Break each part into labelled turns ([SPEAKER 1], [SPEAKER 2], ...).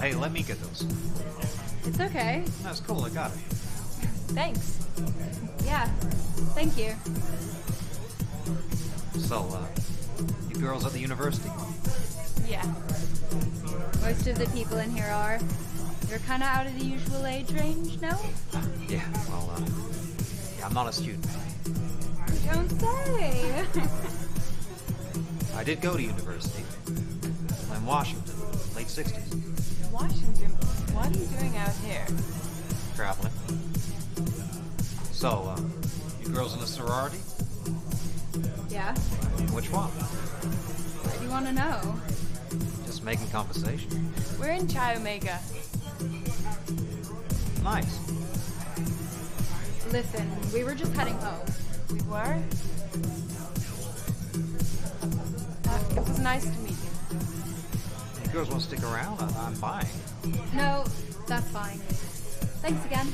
[SPEAKER 1] Hey, let me get those.
[SPEAKER 2] It's okay.
[SPEAKER 1] That's cool, I got it.
[SPEAKER 2] Thanks. Yeah, thank you.
[SPEAKER 1] So, you girls at the university?
[SPEAKER 2] Yeah. Most of the people in here are. You're kind of out of the usual age range, no?
[SPEAKER 1] Yeah, well, yeah, I'm not a student.
[SPEAKER 2] Don't say.
[SPEAKER 1] I did go to university. In Washington, late 60s.
[SPEAKER 3] Washington? What are you doing out here?
[SPEAKER 1] Traveling. So, you girls in a sorority?
[SPEAKER 2] Yeah?
[SPEAKER 1] Which one?
[SPEAKER 2] Why do you want to know?
[SPEAKER 1] Just making conversation.
[SPEAKER 3] We're in Chi Omega.
[SPEAKER 1] Nice.
[SPEAKER 2] Listen, we were just heading home.
[SPEAKER 3] We were? It was nice to meet you.
[SPEAKER 1] You girls want to stick around? I'm buying.
[SPEAKER 2] No, that's fine. Thanks again.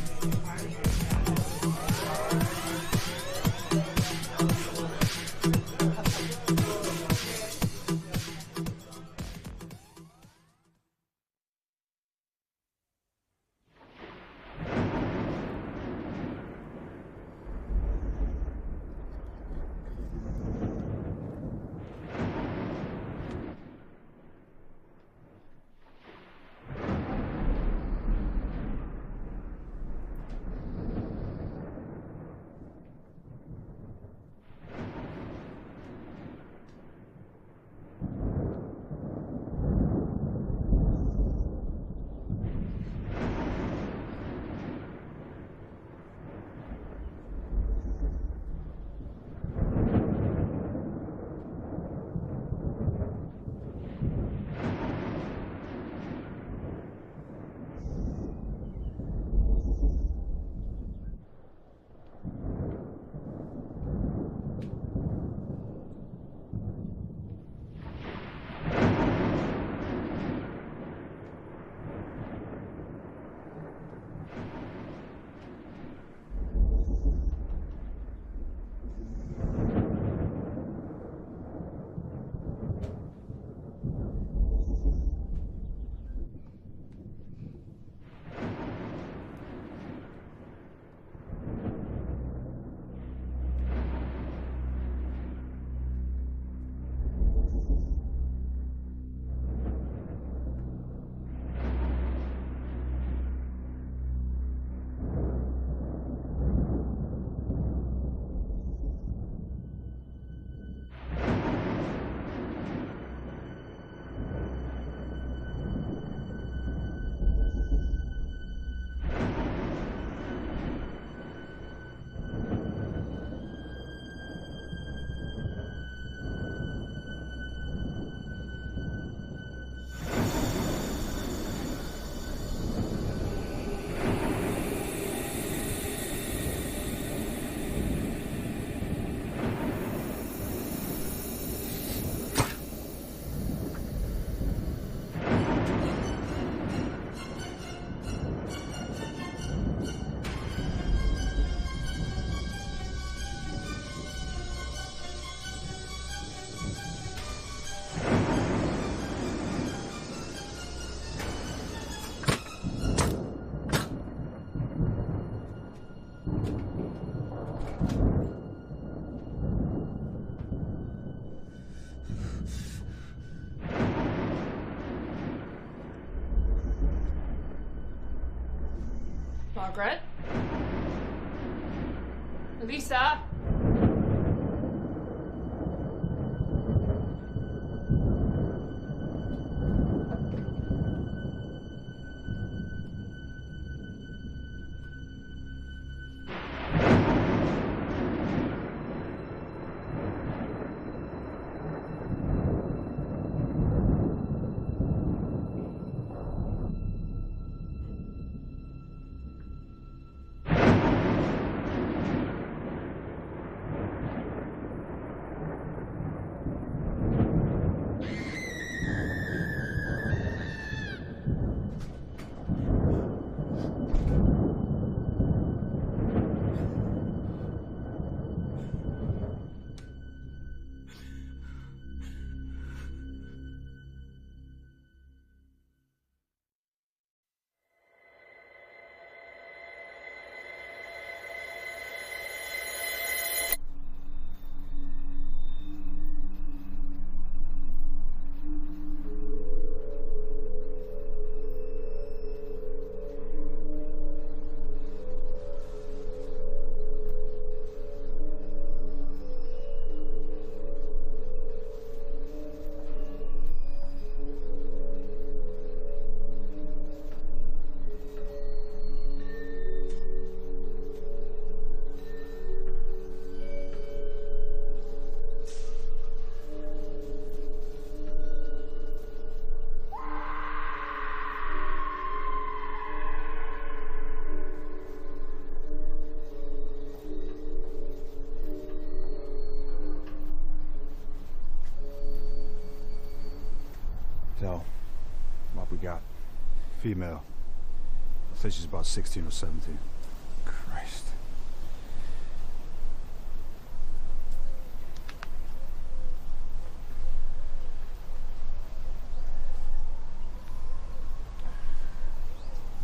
[SPEAKER 3] Margaret? Lisa?
[SPEAKER 4] Female. I think she's about 16 or 17.
[SPEAKER 5] Christ.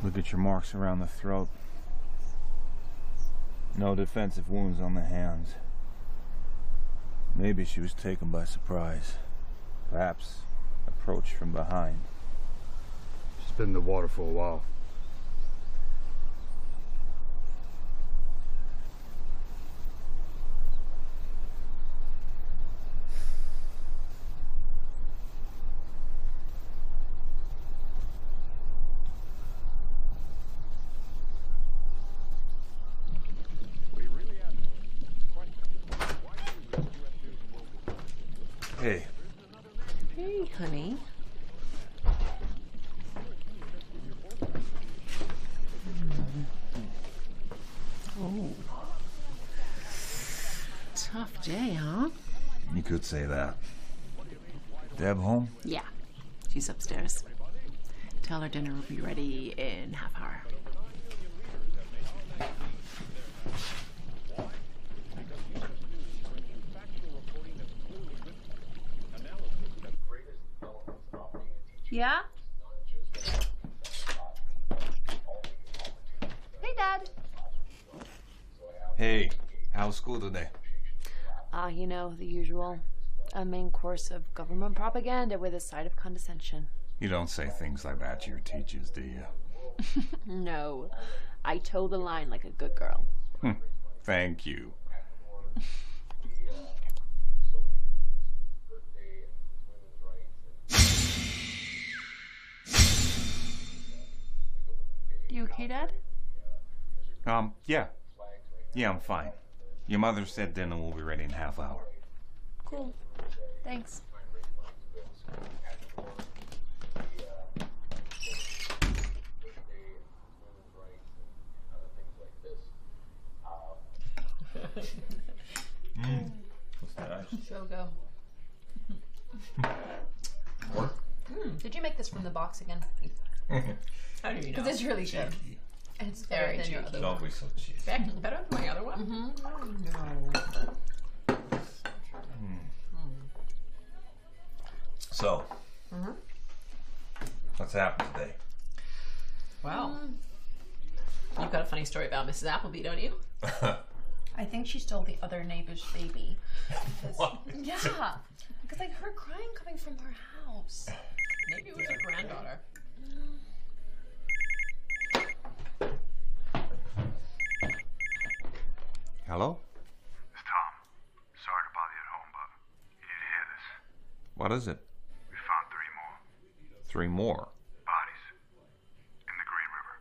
[SPEAKER 5] Look at your marks around the throat. No defensive wounds on the hands. Maybe she was taken by surprise. Perhaps approached from behind.
[SPEAKER 4] She's been in the water for a while.
[SPEAKER 5] Hey.
[SPEAKER 6] Hey, honey. Oh. Tough day, huh?
[SPEAKER 5] You could say that. Deb home?
[SPEAKER 6] Yeah. She's upstairs. Tell her dinner will be ready in half hour.
[SPEAKER 2] Yeah? Hey, Dad.
[SPEAKER 5] Hey, how's school today?
[SPEAKER 7] You know, the usual. A main course of government propaganda with a side of condescension.
[SPEAKER 5] You don't say things like that to your teachers, do you?
[SPEAKER 7] No. I toe the line like a good girl.
[SPEAKER 5] Thank you.
[SPEAKER 2] You okay, Dad?
[SPEAKER 5] Yeah. Yeah, I'm fine. Your mother said dinner will be ready in half hour.
[SPEAKER 2] Cool. Thanks.
[SPEAKER 5] What's that?
[SPEAKER 8] Shogo.
[SPEAKER 5] What?
[SPEAKER 8] Did you make this from the box again?
[SPEAKER 3] How do you know?
[SPEAKER 8] Because it's really good. And it's better
[SPEAKER 3] Very
[SPEAKER 8] than your
[SPEAKER 3] cheeky.
[SPEAKER 8] other
[SPEAKER 5] Don't
[SPEAKER 8] one.
[SPEAKER 5] be so cheesy.
[SPEAKER 3] Better than my other one?
[SPEAKER 8] No.
[SPEAKER 5] So, what's happened today?
[SPEAKER 8] Well, you've got a funny story about Mrs. Appleby, don't you? I think she stole the other neighbor's baby.
[SPEAKER 5] What?
[SPEAKER 8] Yeah. Because I heard crying coming from her house. Maybe it was her granddaughter.
[SPEAKER 5] Hello?
[SPEAKER 9] It's Tom. Sorry to bother you at home, but you need to hear this.
[SPEAKER 5] What is it?
[SPEAKER 9] We found 3 more
[SPEAKER 5] 3 more.
[SPEAKER 9] bodies in the Green River.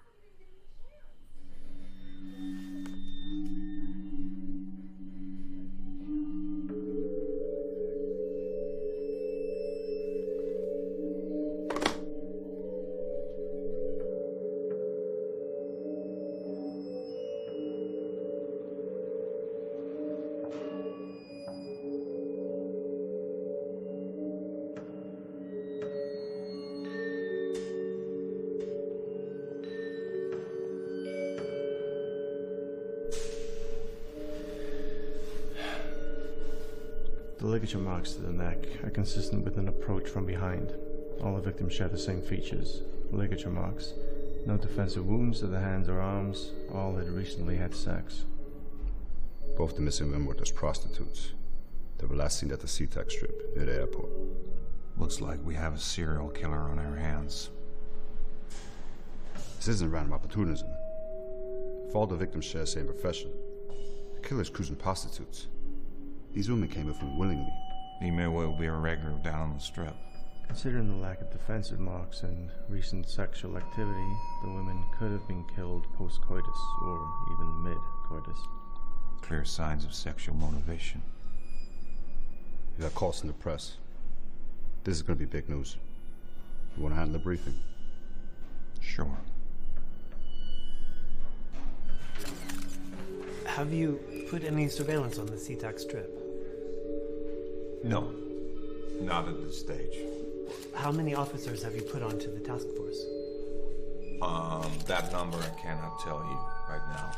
[SPEAKER 10] The ligature marks to the neck are consistent with an approach from behind. All the victims share the same features. Ligature marks. No defensive wounds to the hands or arms. All had recently had sex.
[SPEAKER 4] Both the missing women were just prostitutes. They were last seen at the SeaTac strip near the airport.
[SPEAKER 5] Looks like we have a serial killer on our hands.
[SPEAKER 4] This isn't random opportunism. If all the victims share the same profession, the killer's cruising prostitutes. These women came with him willingly.
[SPEAKER 5] He may well be a regular down on the strip.
[SPEAKER 10] Considering the lack of defensive marks and recent sexual activity, the women could have been killed post-coitus or even mid-coitus.
[SPEAKER 5] Clear signs of sexual motivation.
[SPEAKER 4] We got calls in the press. This is going to be big news. You want to handle the briefing?
[SPEAKER 5] Sure.
[SPEAKER 11] Have you put any surveillance on the SeaTac strip?
[SPEAKER 5] No. Not at this stage.
[SPEAKER 11] How many officers have you put onto the task force?
[SPEAKER 5] That number I cannot tell you right now.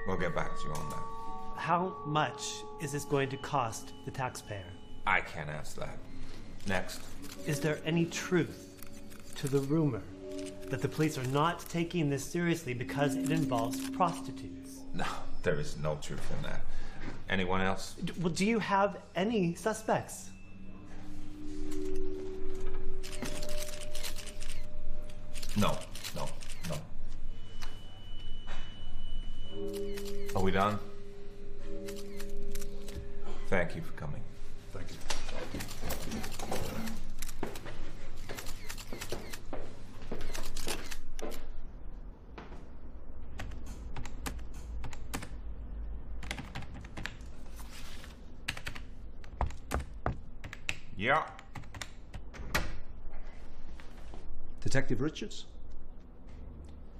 [SPEAKER 5] We'll get back to you on that.
[SPEAKER 11] How much is this going to cost the taxpayer?
[SPEAKER 5] I can't answer that. Next.
[SPEAKER 11] Is there any truth to the rumor that the police are not taking this seriously because it involves prostitutes?
[SPEAKER 5] No, there is no truth in that. Anyone else?
[SPEAKER 11] Well, do you have any suspects?
[SPEAKER 5] No. Are we done? Thank you for coming.
[SPEAKER 4] Thank you.
[SPEAKER 5] Yeah.
[SPEAKER 12] Detective Richards?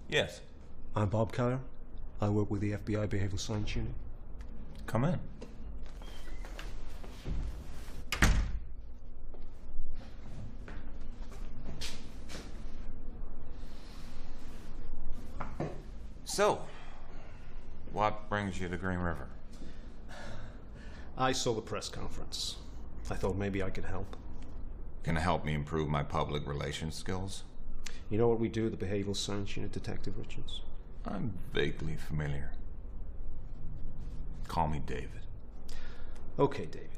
[SPEAKER 5] Yes.
[SPEAKER 12] I'm Bob Keller. I work with the FBI Behavioral Science Unit.
[SPEAKER 5] Come in. So, what brings you to Green River?
[SPEAKER 12] I saw the press conference. I thought maybe I could help.
[SPEAKER 5] Can it help me improve my public relations skills?
[SPEAKER 12] You know what we do at the Behavioral Science Unit, Detective Richards?
[SPEAKER 5] I'm vaguely familiar. Call me David.
[SPEAKER 12] Okay, David.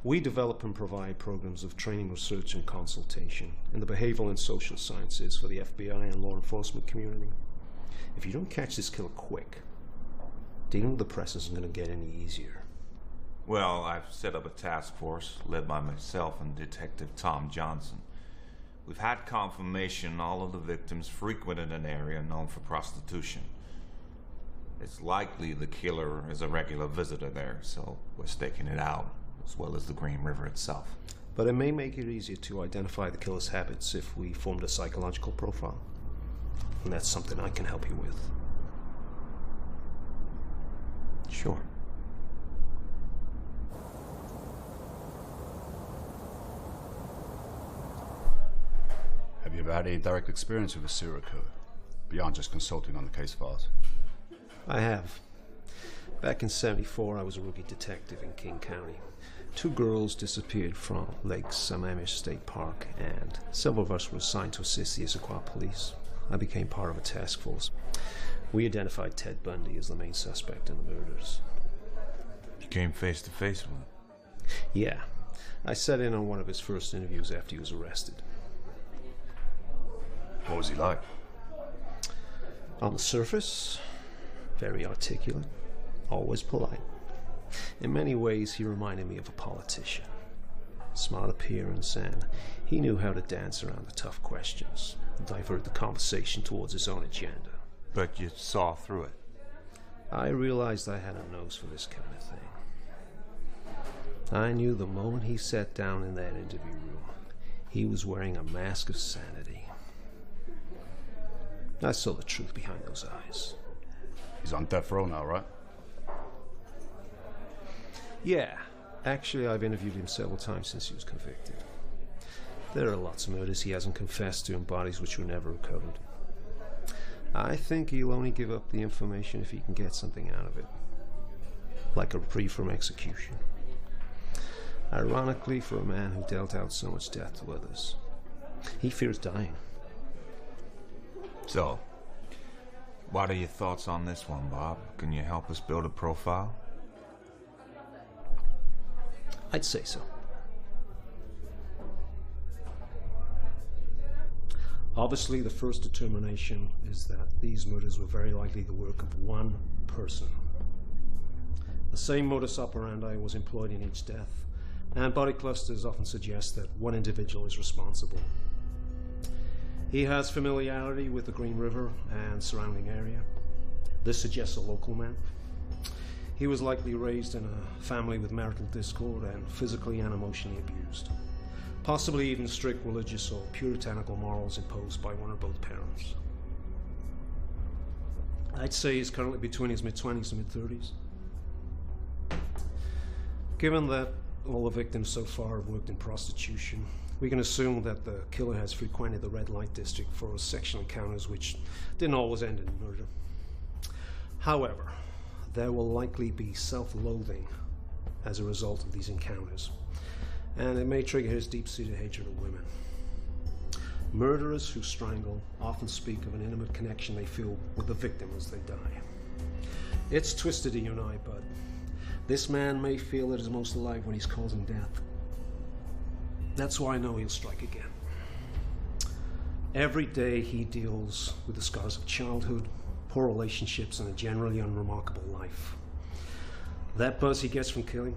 [SPEAKER 12] We develop and provide programs of training, research, and consultation in the behavioral and social sciences for the FBI and law enforcement community. If you don't catch this killer quick, dealing with the press isn't going to get any easier.
[SPEAKER 5] Well, I've set up a task force led by myself and Detective Tom Johnson. We've had confirmation all of the victims frequented an area known for prostitution. It's likely the killer is a regular visitor there, so we're staking it out, as well as the Green River itself.
[SPEAKER 12] But it may make it easier to identify the killer's habits if we formed a psychological profile. And that's something I can help you with.
[SPEAKER 5] Sure.
[SPEAKER 4] Have you ever had any direct experience with a serial killer, beyond just consulting on the case files?
[SPEAKER 12] I have. Back in '74, I was a rookie detective in King County. 2 girls disappeared from Lake Sammamish State Park, and several of us were assigned to assist the Issaquah police. I became part of a task force. We identified Ted Bundy as the main suspect in the murders.
[SPEAKER 5] You came face to face with him?
[SPEAKER 12] Yeah. I sat in on one of his first interviews after he was arrested.
[SPEAKER 4] What was he like?
[SPEAKER 12] On the surface, very articulate, always polite. In many ways, he reminded me of a politician. Smart appearance, and he knew how to dance around the tough questions, divert the conversation towards his own agenda.
[SPEAKER 5] But you saw through it.
[SPEAKER 12] I realized I had a nose for this kind of thing. I knew the moment he sat down in that interview room, he was wearing a mask of sanity. I saw the truth behind those eyes.
[SPEAKER 4] He's on death row now, right?
[SPEAKER 12] Yeah. Actually, I've interviewed him several times since he was convicted. There are lots of murders he hasn't confessed to and bodies which were never recovered. I think he'll only give up the information if he can get something out of it. Like a reprieve from execution. Ironically, for a man who dealt out so much death to others, he fears dying.
[SPEAKER 5] So, what are your thoughts on this one, Bob? Can you help us build a profile?
[SPEAKER 12] I'd say so. Obviously, the first determination is that these murders were very likely the work of one person. The same modus operandi was employed in each death, and body clusters often suggest that one individual is responsible. He has familiarity with the Green River and surrounding area. This suggests a local man. He was likely raised in a family with marital discord and physically and emotionally abused. Possibly even strict religious or puritanical morals imposed by one or both parents. I'd say he's currently between his mid-20s and mid-30s. Given that all the victims so far have worked in prostitution, We can assume that the killer has frequented the red light district for sexual encounters which didn't always end in murder. However, there will likely be self-loathing as a result of these encounters, and it may trigger his deep-seated hatred of women. Murderers who strangle often speak of an intimate connection they feel with the victim as they die. It's twisted to you and I, but this man may feel at his most alive when he's causing death. That's why I know he'll strike again. Every day he deals with the scars of childhood, poor relationships, and a generally unremarkable life. That buzz he gets from killing,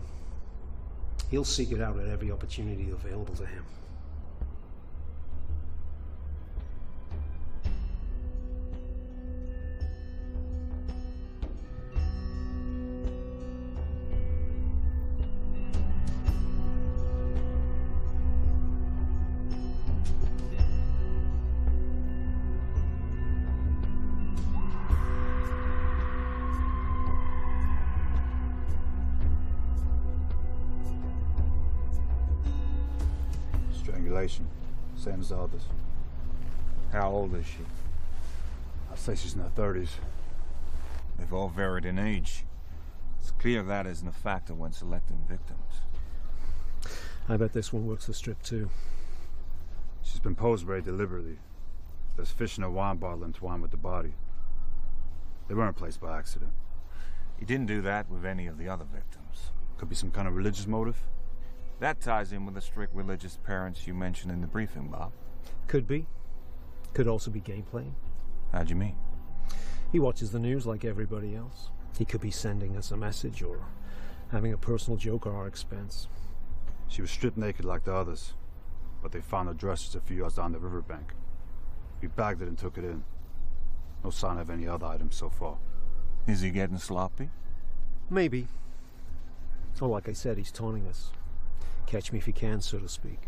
[SPEAKER 12] he'll seek it out at every opportunity available to him.
[SPEAKER 4] Strangulation, same as the others.
[SPEAKER 5] How old is she?
[SPEAKER 4] I'd say she's in her 30s.
[SPEAKER 5] They've all varied in age. It's clear that isn't a factor when selecting victims.
[SPEAKER 12] I bet this one works the strip too.
[SPEAKER 4] She's been posed very deliberately. There's fish in a wine bottle entwined with the body. They weren't placed by accident.
[SPEAKER 5] He didn't do that with any of the other victims.
[SPEAKER 4] Could be some kind of religious motive?
[SPEAKER 5] That ties in with the strict religious parents you mentioned in the briefing, Bob.
[SPEAKER 12] Could be. Could also be gameplay.
[SPEAKER 5] How'd you mean?
[SPEAKER 12] He watches the news like everybody else. He could be sending us a message or having a personal joke at our expense.
[SPEAKER 4] She was stripped naked like the others, but they found her dress just a few yards down the riverbank. We bagged it and took it in. No sign of any other items so far.
[SPEAKER 5] Is he getting sloppy?
[SPEAKER 12] Maybe. Or like I said, he's taunting us. Catch me if you can, so to speak.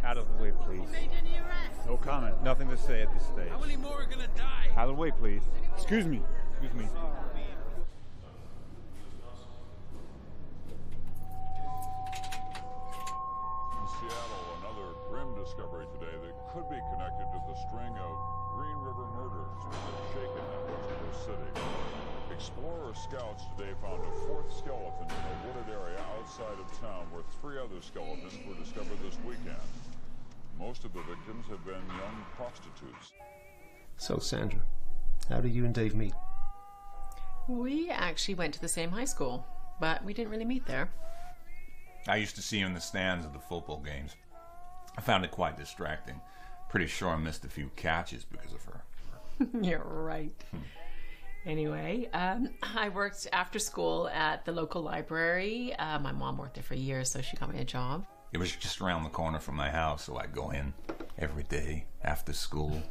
[SPEAKER 13] Out of the way, please. No comment. Nothing to say at this stage.
[SPEAKER 14] How many more are gonna die?
[SPEAKER 13] Out of the way, please. Excuse me. Excuse me.
[SPEAKER 15] In Seattle, another grim discovery today that could be connected to the string of Green River murders which have shaken that West Coast city. Explorer scouts today found a fourth skeleton in a wooded area outside of town where 3 other skeletons were discovered this weekend. Most of the victims have been young prostitutes.
[SPEAKER 12] So, Sandra, how did you and Dave meet?
[SPEAKER 6] We actually went to the same high school, but we didn't really meet there.
[SPEAKER 5] I used to see her in the stands at the football games. I found it quite distracting. Pretty sure I missed a few catches because of her.
[SPEAKER 6] You're right. Anyway, I worked after school at the local library. My mom worked there for years, so she got me a job.
[SPEAKER 5] It was just around the corner from my house, so I'd go in every day after school,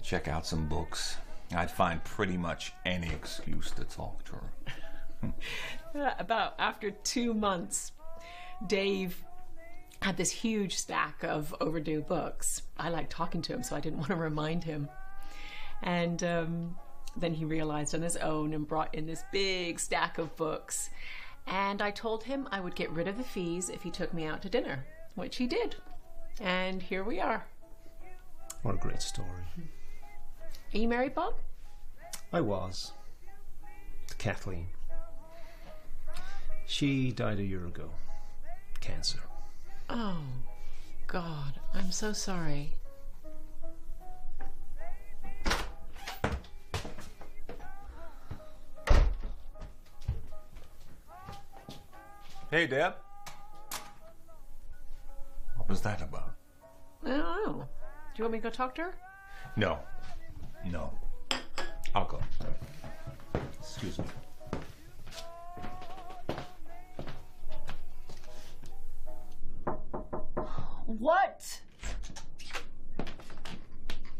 [SPEAKER 5] check out some books. I'd find pretty much any excuse to talk to her.
[SPEAKER 6] About after 2 months, Dave had this huge stack of overdue books. I liked talking to him, so I didn't want to remind him. And then he realized on his own and brought in this big stack of books. And I told him I would get rid of the fees if he took me out to dinner, which he did. And here we are.
[SPEAKER 12] What a great story.
[SPEAKER 6] Are you married, Bob?
[SPEAKER 12] I was. To Kathleen. She died a year ago. Cancer.
[SPEAKER 6] Oh, God. I'm so sorry.
[SPEAKER 5] Hey, Deb. What was that about?
[SPEAKER 6] I don't know. Do you want me to go talk to her?
[SPEAKER 5] No. No. I'll go. Excuse me.
[SPEAKER 7] What?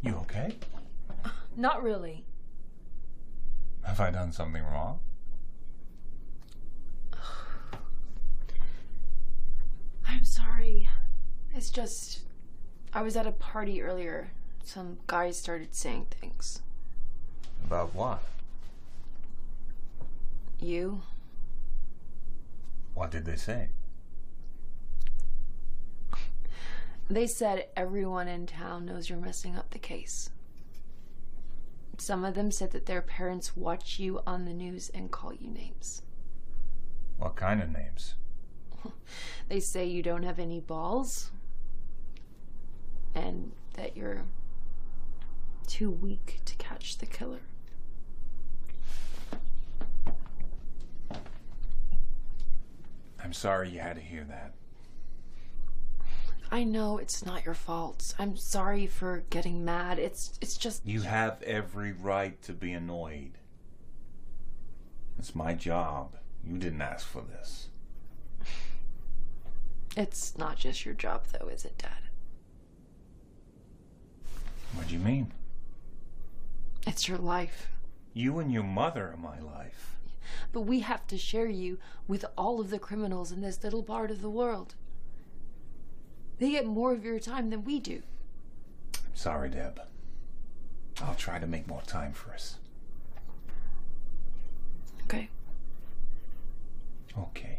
[SPEAKER 5] You okay?
[SPEAKER 7] Not really.
[SPEAKER 5] Have I done something wrong?
[SPEAKER 7] It's just, I was at a party earlier. Some guys started saying things.
[SPEAKER 5] About what?
[SPEAKER 7] You?
[SPEAKER 5] What did they say?
[SPEAKER 7] They said everyone in town knows you're messing up the case. Some of them said that their parents watch you on the news and call you names.
[SPEAKER 5] What kind of names?
[SPEAKER 7] They say you don't have any balls and that you're too weak to catch the killer.
[SPEAKER 5] I'm sorry you had to hear that.
[SPEAKER 7] I know it's not your fault. I'm sorry for getting mad. It's just...
[SPEAKER 5] You have every right to be annoyed. It's my job. You didn't ask for this.
[SPEAKER 7] It's not just your job, though, is it, Dad?
[SPEAKER 5] What do you mean?
[SPEAKER 7] It's your life.
[SPEAKER 5] You and your mother are my life.
[SPEAKER 7] But we have to share you with all of the criminals in this little part of the world. They get more of your time than we do.
[SPEAKER 5] I'm sorry, Deb. I'll try to make more time for us.
[SPEAKER 7] Okay.
[SPEAKER 5] Okay.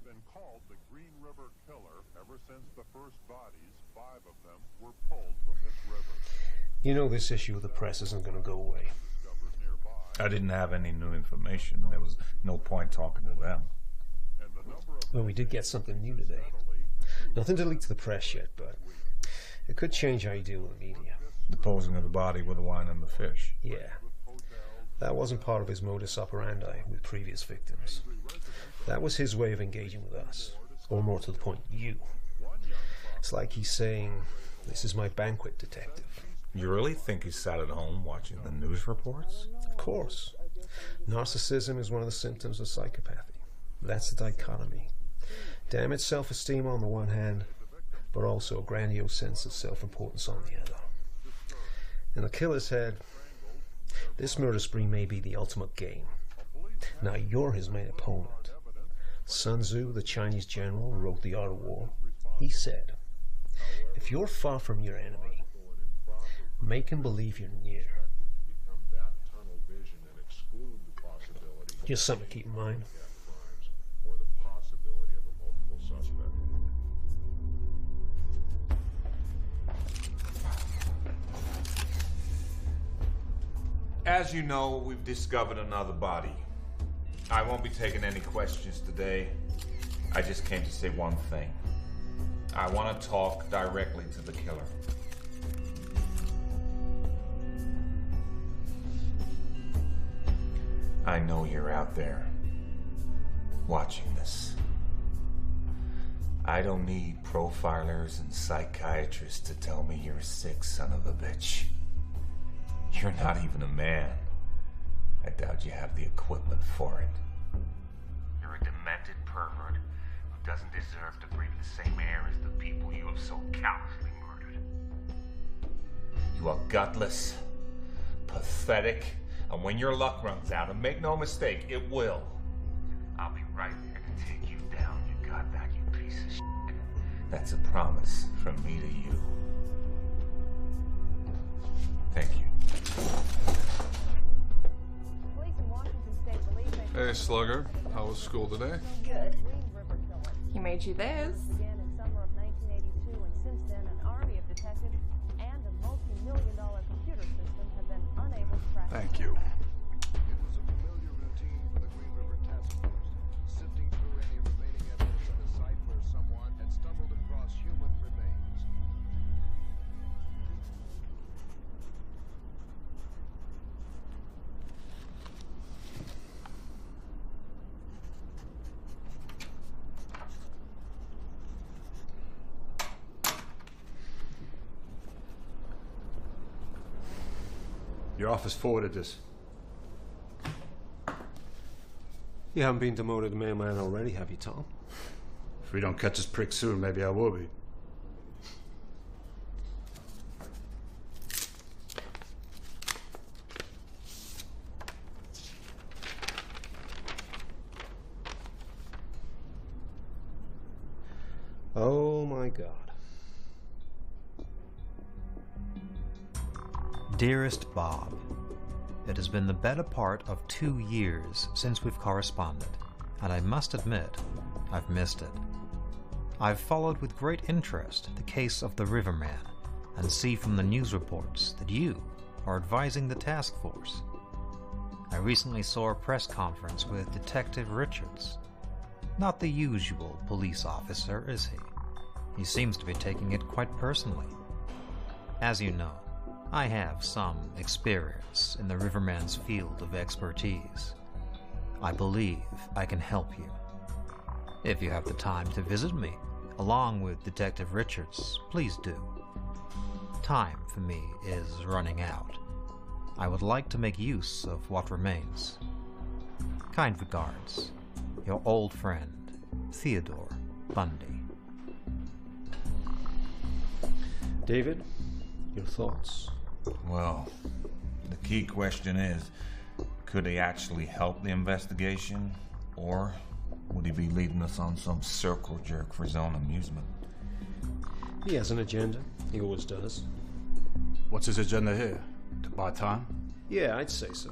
[SPEAKER 15] Been called the Green River Killer ever since the first bodies, 5 of them, were pulled from this river.
[SPEAKER 12] You know this issue with the press isn't going to go away.
[SPEAKER 5] I didn't have any new information. There was no point talking to them.
[SPEAKER 12] Well, we did get something new today. Nothing to leak to the press yet, but it could change how you deal with the media.
[SPEAKER 5] The posing of the body with the wine and the fish.
[SPEAKER 12] Yeah. That wasn't part of his modus operandi with previous victims. That was his way of engaging with us. Or more to the point, you. It's like he's saying, "This is my banquet, detective."
[SPEAKER 5] You really think he sat at home watching the news reports?
[SPEAKER 12] Of course. Narcissism is one of the symptoms of psychopathy. That's the dichotomy. Damaged self-esteem on the one hand, but also a grandiose sense of self-importance on the other. In the killer's head, this murder spree may be the ultimate game. Now you're his main opponent. Sun Tzu, the Chinese general who wrote The Art of War, he said, if you're far from your enemy, make him believe you're near. Just something to keep in mind.
[SPEAKER 5] As you know, we've discovered another body. I won't be taking any questions today. I just came to say one thing. I want to talk directly to the killer. I know you're out there watching this. I don't need profilers and psychiatrists to tell me you're a sick son of a bitch. You're not even a man. I doubt you have the equipment for it. You're a demented pervert who doesn't deserve to breathe the same air as the people you have so callously murdered. You are gutless, pathetic, and when your luck runs out, and make no mistake, it will, I'll be right there to take you down, you godbag, you piece of shit. That's a promise from me to you. Thank you.
[SPEAKER 14] Hey, Slugger. How was school today?
[SPEAKER 8] Good. He made you this.
[SPEAKER 16] Began in summer of 1982, and since then, an army of detectives and a multi-million-dollar computer system have been unable to track.
[SPEAKER 14] Thank you.
[SPEAKER 9] It was a familiar routine for the Green River Task Force, sifting through any remaining evidence at a site where someone had stumbled across human remains.
[SPEAKER 4] Your office forwarded this.
[SPEAKER 12] You haven't been demoted to mailman already, have you, Tom?
[SPEAKER 4] If we don't catch this prick soon, maybe I will be.
[SPEAKER 12] God.
[SPEAKER 1] Dearest Bob, it has been the better part of 2 years since we've corresponded, and I must admit, I've missed it. I've followed with great interest the case of the Riverman, and see from the news reports that you are advising the task force. I recently saw a press conference with Detective Richards. Not the usual police officer, is he? He seems to be taking it quite personally. As you know, I have some experience in the Riverman's field of expertise. I believe I can help you. If you have the time to visit me, along with Detective Richards, please do. Time for me is running out. I would like to make use of what remains. Kind regards, your old friend, Theodore Bundy.
[SPEAKER 12] David, your thoughts?
[SPEAKER 5] Well, the key question is, could he actually help the investigation? Or would he be leading us on some circle jerk for his own amusement?
[SPEAKER 12] He has an agenda. He always does.
[SPEAKER 4] What's his agenda here? To buy time?
[SPEAKER 12] Yeah, I'd say so.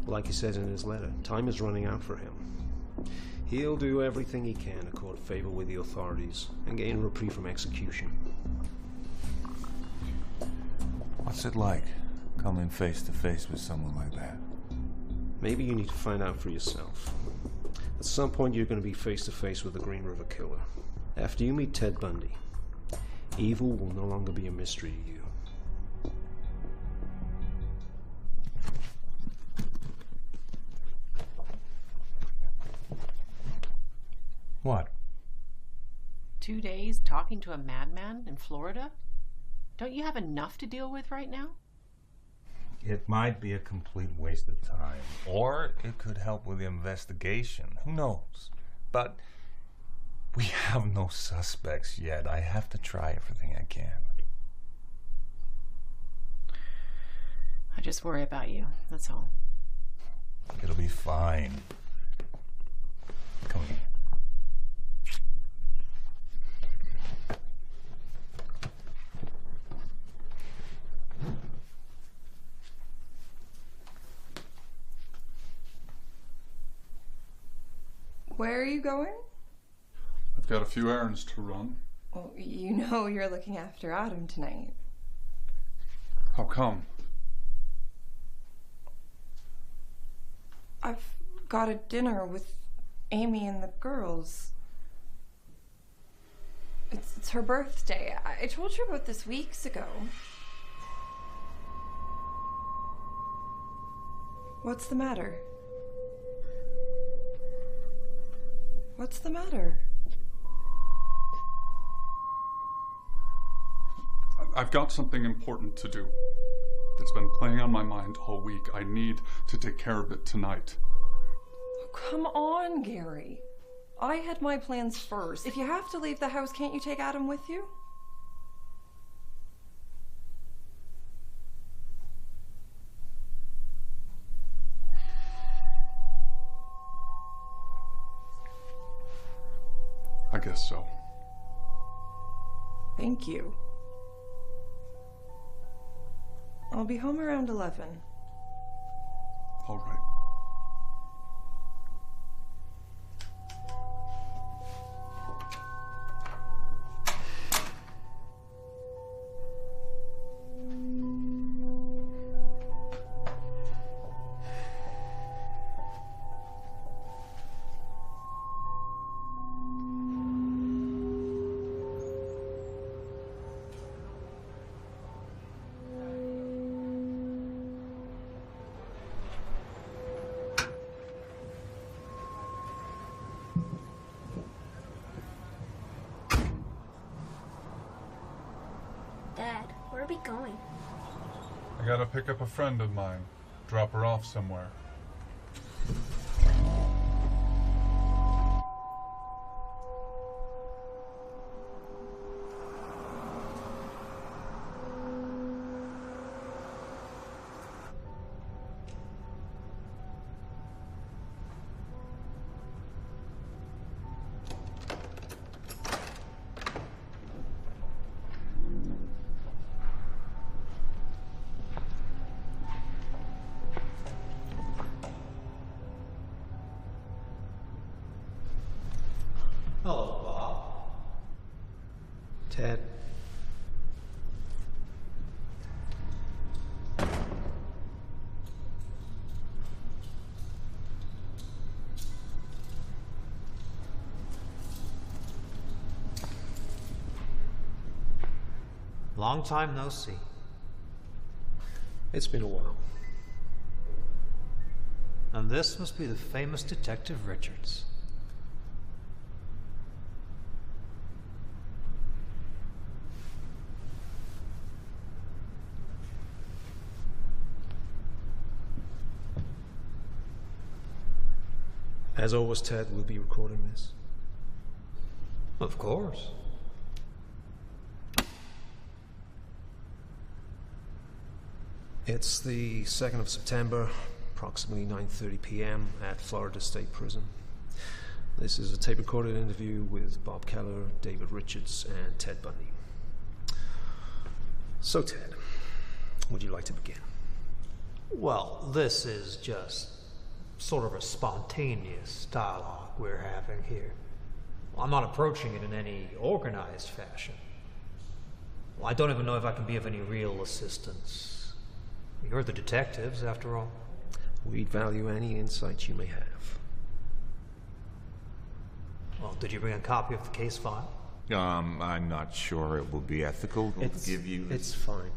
[SPEAKER 12] Like he says in his letter, time is running out for him. He'll do everything he can to court favor with the authorities and gain reprieve from execution.
[SPEAKER 5] What's it like, coming face to face with someone like that?
[SPEAKER 12] Maybe you need to find out for yourself. At some point you're going to be face to face with the Green River Killer. After you meet Ted Bundy, evil will no longer be a mystery to you.
[SPEAKER 5] What?
[SPEAKER 6] 2 days talking to a madman in Florida? Don't you have enough to deal with right now?
[SPEAKER 5] It might be a complete waste of time. Or it could help with the investigation. Who knows? But we have no suspects yet. I have to try everything I can.
[SPEAKER 6] I just worry about you, that's all.
[SPEAKER 5] It'll be fine. Come here.
[SPEAKER 17] Where are you going?
[SPEAKER 14] I've got a few errands to run.
[SPEAKER 17] Well, you know you're looking after Adam tonight.
[SPEAKER 14] How come?
[SPEAKER 17] I've got a dinner with Amy and the girls. It's her birthday. I told you about this weeks ago. What's the matter? What's the matter?
[SPEAKER 14] I've got something important to do. It's been playing on my mind all week. I need to take care of it tonight.
[SPEAKER 17] Oh, come on, Gary. I had my plans first. If you have to leave the house, can't you take Adam with you?
[SPEAKER 14] I guess so.
[SPEAKER 17] Thank you. I'll be home around 11.
[SPEAKER 14] All right.
[SPEAKER 18] Dad, where are we going?
[SPEAKER 14] I gotta pick up a friend of mine, drop her off somewhere.
[SPEAKER 1] Long time no see.
[SPEAKER 12] It's been a while.
[SPEAKER 1] And this must be the famous Detective Richards.
[SPEAKER 12] As always, Ted, we'll be recording this.
[SPEAKER 1] Of course.
[SPEAKER 12] It's the 2nd of September, approximately 9:30 p.m. at Florida State Prison. This is a tape-recorded interview with Bob Keller, David Richards, and Ted Bundy. So, Ted, would you like to begin?
[SPEAKER 1] Well, this is just sort of a spontaneous dialogue we're having here. I'm not approaching it in any organized fashion. Well, I don't even know if I can be of any real assistance. You're the detectives, after all.
[SPEAKER 12] We'd value any insight you may have.
[SPEAKER 1] Well, did you bring a copy of the case file?
[SPEAKER 5] I'm not sure it will be ethical to give you...
[SPEAKER 12] It's fine.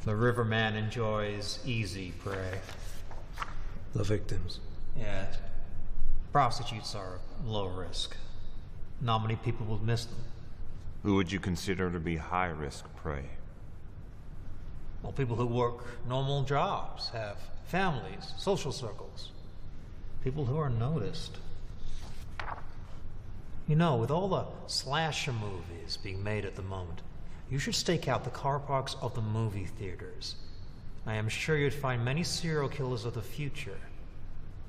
[SPEAKER 1] The riverman enjoys easy prey.
[SPEAKER 12] The victims.
[SPEAKER 1] Yes. Prostitutes are low risk. Not many people will miss them.
[SPEAKER 5] Who would you consider to be high-risk prey?
[SPEAKER 1] Well, people who work normal jobs, have families, social circles. People who are noticed. You know, with all the slasher movies being made at the moment, you should stake out the car parks of the movie theaters. I am sure you'd find many serial killers of the future.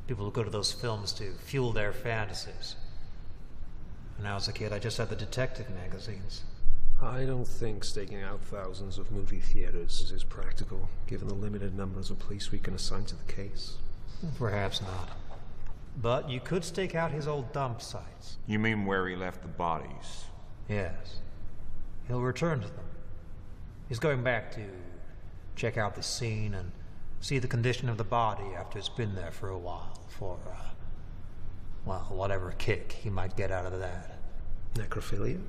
[SPEAKER 1] People who go to those films to fuel their fantasies. When I was a kid, I just had the detective magazines.
[SPEAKER 12] I don't think staking out thousands of movie theaters is practical, given the limited numbers of police we can assign to the case.
[SPEAKER 1] Perhaps not. But you could stake out his old dump sites.
[SPEAKER 5] You mean where he left the bodies?
[SPEAKER 1] Yes. He'll return to them. He's going back to check out the scene and see the condition of the body after it's been there for a while for, well, whatever kick he might get out of that.
[SPEAKER 12] Necrophilia?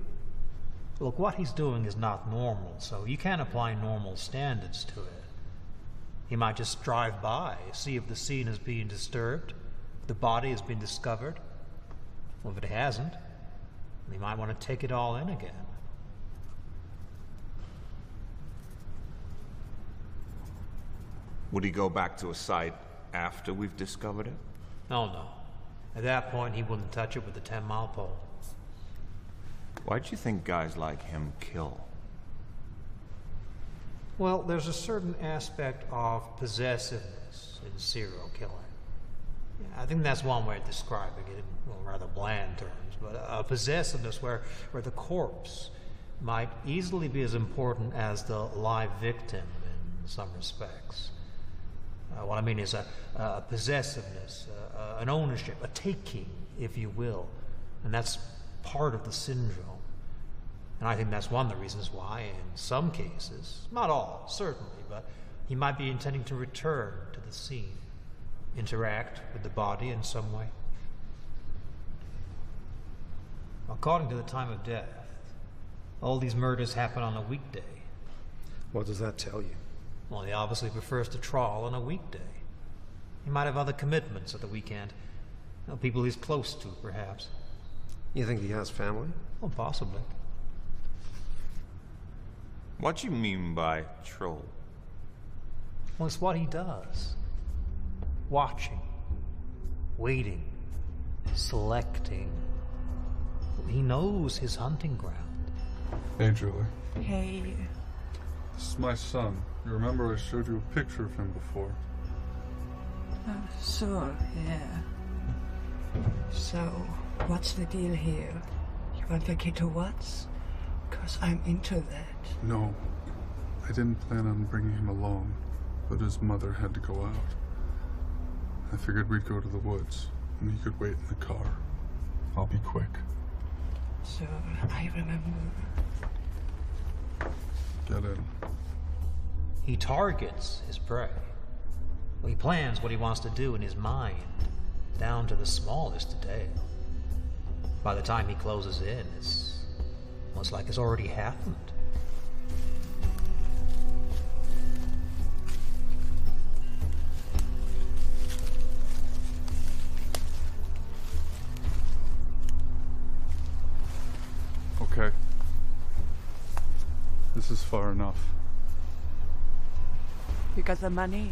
[SPEAKER 1] Look, what he's doing is not normal, so you can't apply normal standards to it. He might just drive by, see if the scene is being disturbed, if the body has been discovered. Well, if it hasn't, he might want to take it all in again.
[SPEAKER 5] Would he go back to a site after we've discovered it?
[SPEAKER 1] Oh, no. At that point, he wouldn't touch it with a 10-mile pole.
[SPEAKER 5] Why do you think guys like him kill?
[SPEAKER 1] Well, there's a certain aspect of possessiveness in serial killing. I think that's one way of describing it in, well, rather bland terms, but a possessiveness where the corpse might easily be as important as the live victim in some respects. What I mean is a possessiveness, an ownership, a taking, if you will. And that's part of the syndrome. And I think that's one of the reasons why, in some cases, not all, certainly, but he might be intending to return to the scene, interact with the body in some way. According to the time of death, all these murders happen on a weekday.
[SPEAKER 12] What does that tell you?
[SPEAKER 1] Well, he obviously prefers to trawl on a weekday. He might have other commitments at the weekend. You know, people he's close to, perhaps.
[SPEAKER 12] You think he has family?
[SPEAKER 1] Well, possibly.
[SPEAKER 5] What do you mean by troll?
[SPEAKER 1] Well, it's what he does. Watching. Waiting. Selecting. He knows his hunting ground.
[SPEAKER 14] Hey, Julie.
[SPEAKER 17] Hey.
[SPEAKER 14] This is my son. You remember I showed you a picture of him before?
[SPEAKER 17] Sure, yeah. So, what's the deal here? You want the kid to what?
[SPEAKER 19] Because I'm into that.
[SPEAKER 14] No, I didn't plan on bringing him along, but his mother had to go out. I figured we'd go to the woods, and he could wait in the car. I'll be quick.
[SPEAKER 19] So I remember.
[SPEAKER 14] Get in.
[SPEAKER 1] He targets his prey. He plans what he wants to do in his mind, down to the smallest detail. By the time he closes in, it's almost like it's already happened.
[SPEAKER 14] Okay. This is far enough.
[SPEAKER 19] You got the money?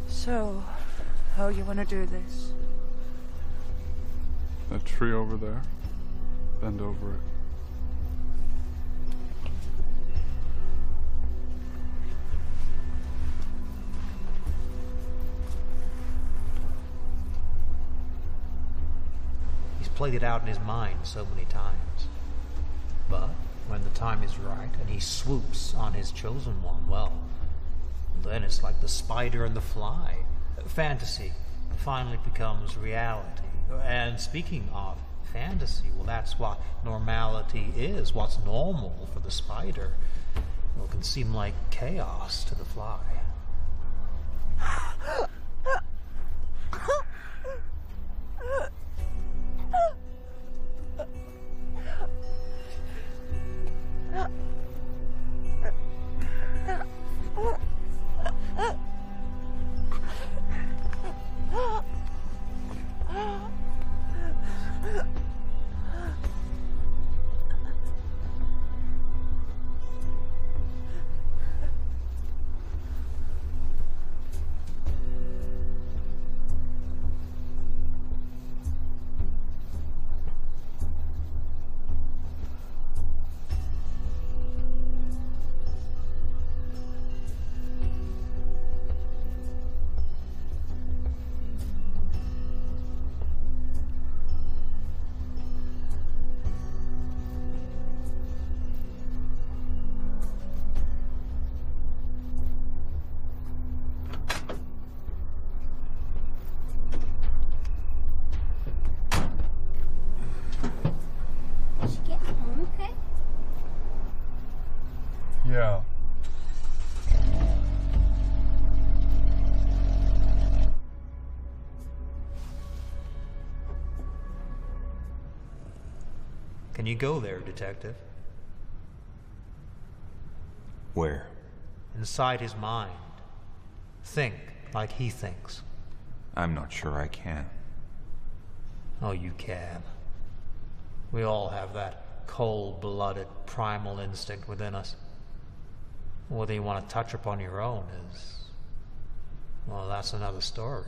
[SPEAKER 19] So, how you want to do this?
[SPEAKER 14] That tree over there. Bend over it.
[SPEAKER 1] He's played it out in his mind so many times. But when the time is right and he swoops on his chosen one, well, then it's like the spider and the fly. Fantasy finally becomes reality. And speaking of fantasy, well, that's what normality is. What's normal for the spider, well, can seem like chaos to the fly.
[SPEAKER 14] Yeah.
[SPEAKER 1] Can you go there, detective?
[SPEAKER 5] Where?
[SPEAKER 1] Inside his mind. Think like he thinks.
[SPEAKER 5] I'm not sure I can.
[SPEAKER 1] Oh, you can. We all have that cold-blooded primal instinct within us. Whether you want to touch upon your own is... well, that's another story.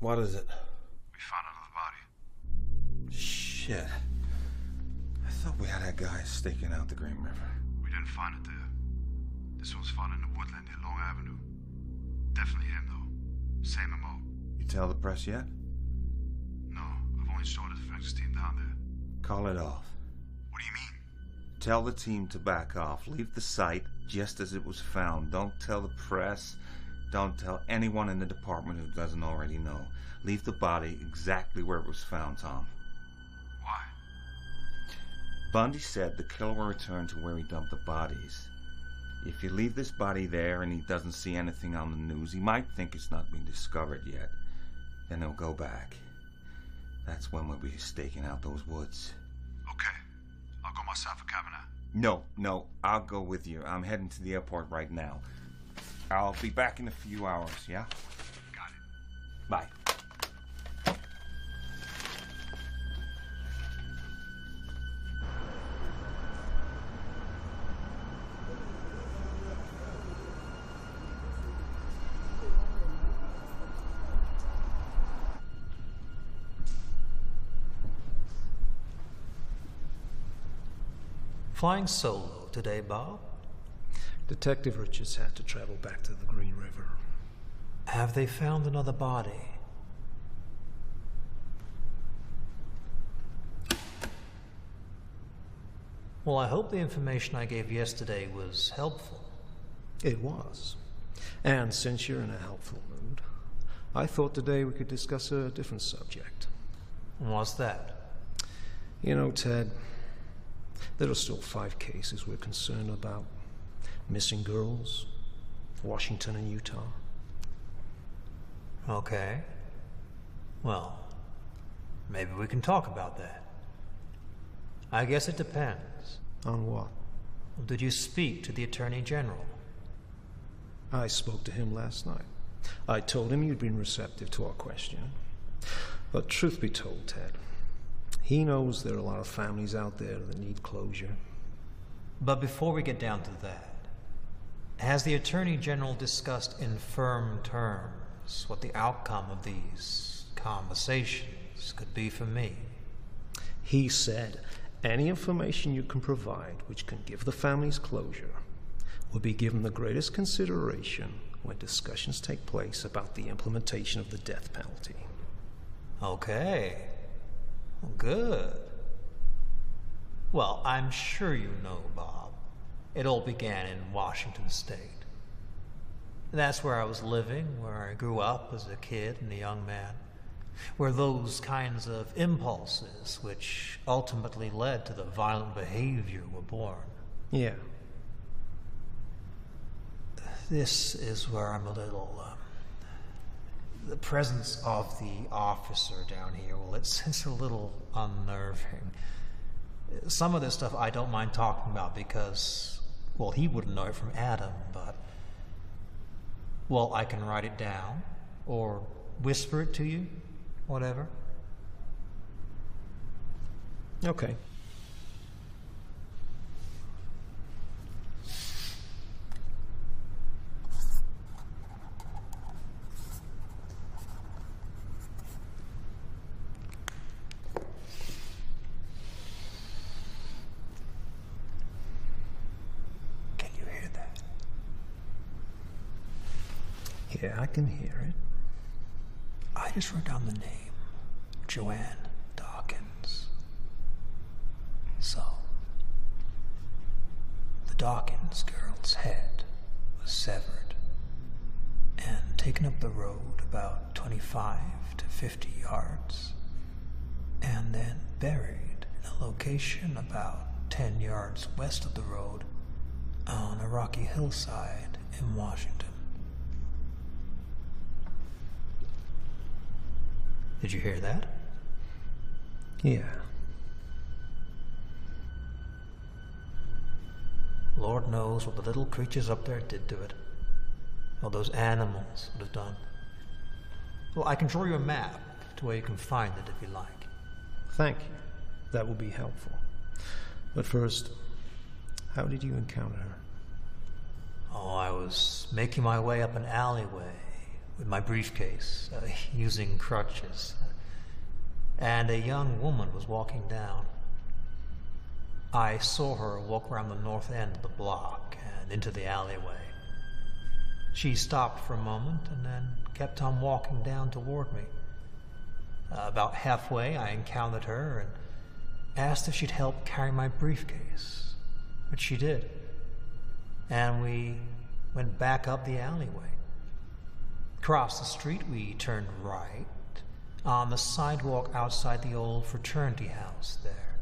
[SPEAKER 5] What is it?
[SPEAKER 4] We found another body.
[SPEAKER 5] Shit. I thought we had that guy staking out the Green River.
[SPEAKER 4] We didn't find it there. This was found in the woodland near Long Avenue. Definitely him, though. Same MO.
[SPEAKER 5] You tell the press yet?
[SPEAKER 4] No, I've only started the forensics team down there.
[SPEAKER 5] Call it off.
[SPEAKER 4] What do you mean?
[SPEAKER 5] Tell the team to back off. Leave the site just as it was found. Don't tell the press. Don't tell anyone in the department who doesn't already know. Leave the body exactly where it was found, Tom.
[SPEAKER 4] Why?
[SPEAKER 5] Bundy said the killer will return to where he dumped the bodies. If you leave this body there and he doesn't see anything on the news, he might think it's not been discovered yet. Then he'll go back. That's when we'll be staking out those woods.
[SPEAKER 4] Okay. I'll go myself a cabinet.
[SPEAKER 5] No, I'll go with you. I'm heading to the airport right now. I'll be back in a few hours, yeah?
[SPEAKER 4] Got it.
[SPEAKER 5] Bye.
[SPEAKER 1] Flying solo today, Bob?
[SPEAKER 12] Detective Richards had to travel back to the Green River.
[SPEAKER 1] Have they found another body? Well, I hope the information I gave yesterday was helpful.
[SPEAKER 12] It was. And since you're in a helpful mood, I thought today we could discuss a different subject.
[SPEAKER 1] What's that?
[SPEAKER 12] You know, Ted, there are still 5 cases we're concerned about. Missing girls, Washington and Utah.
[SPEAKER 1] Okay. Well, maybe we can talk about that. I guess it depends.
[SPEAKER 12] On what?
[SPEAKER 1] Did you speak to the Attorney General?
[SPEAKER 12] I spoke to him last night. I told him you'd been receptive to our question. But truth be told, Ted, he knows there are a lot of families out there that need closure.
[SPEAKER 1] But before we get down to that, has the Attorney General discussed in firm terms what the outcome of these conversations could be for me?
[SPEAKER 12] He said any information you can provide which can give the families closure will be given the greatest consideration when discussions take place about the implementation of the death penalty.
[SPEAKER 1] Okay. Good. Well, I'm sure you know, Bob, it all began in Washington State. That's where I was living, where I grew up as a kid and a young man, where those kinds of impulses which ultimately led to the violent behavior were born.
[SPEAKER 12] Yeah.
[SPEAKER 1] This is where I'm a little, the presence of the officer down here, well, it's a little unnerving. Some of this stuff I don't mind talking about because, well, he wouldn't know it from Adam, but, well, I can write it down or whisper it to you, whatever.
[SPEAKER 12] Okay. Yeah, I can hear it.
[SPEAKER 1] I just wrote down the name, Joanne Dawkins. So, the Dawkins girl's head was severed and taken up the road about 25 to 50 yards, and then buried in a location about 10 yards west of the road on a rocky hillside in Washington. Did you hear that?
[SPEAKER 12] Yeah.
[SPEAKER 1] Lord knows what the little creatures up there did to it. What those animals would have done. Well, I can draw you a map to where you can find it if you like.
[SPEAKER 12] Thank you. That will be helpful. But first, how did you encounter her?
[SPEAKER 1] Oh, I was making my way up an alleyway with my briefcase, using crutches. And a young woman was walking down. I saw her walk around the north end of the block and into the alleyway. She stopped for a moment and then kept on walking down toward me. About halfway, I encountered her and asked if she'd help carry my briefcase, which she did. And we went back up the alleyway. Across the street, we turned right on the sidewalk outside the old fraternity house there.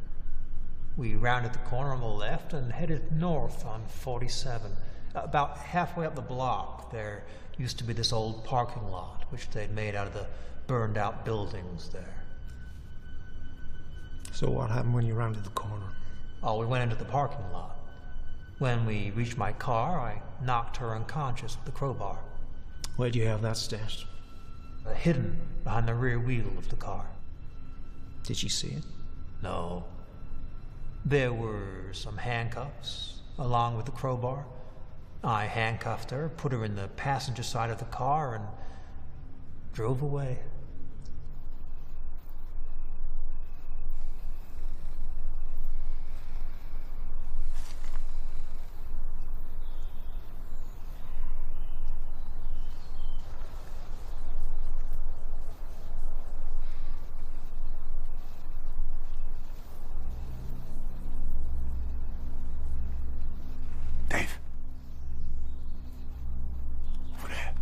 [SPEAKER 1] We rounded the corner on the left and headed north on 47. About halfway up the block, there used to be this old parking lot, which they'd made out of the burned out buildings there.
[SPEAKER 12] So what happened when you rounded the corner?
[SPEAKER 1] Oh, we went into the parking lot. When we reached my car, I knocked her unconscious with the crowbar.
[SPEAKER 12] Where do you have that stashed?
[SPEAKER 1] Hidden behind the rear wheel of the car.
[SPEAKER 12] Did she see it?
[SPEAKER 1] No. There were some handcuffs, along with the crowbar. I handcuffed her, put her in the passenger side of the car, and drove away.
[SPEAKER 13] Dave. Over there.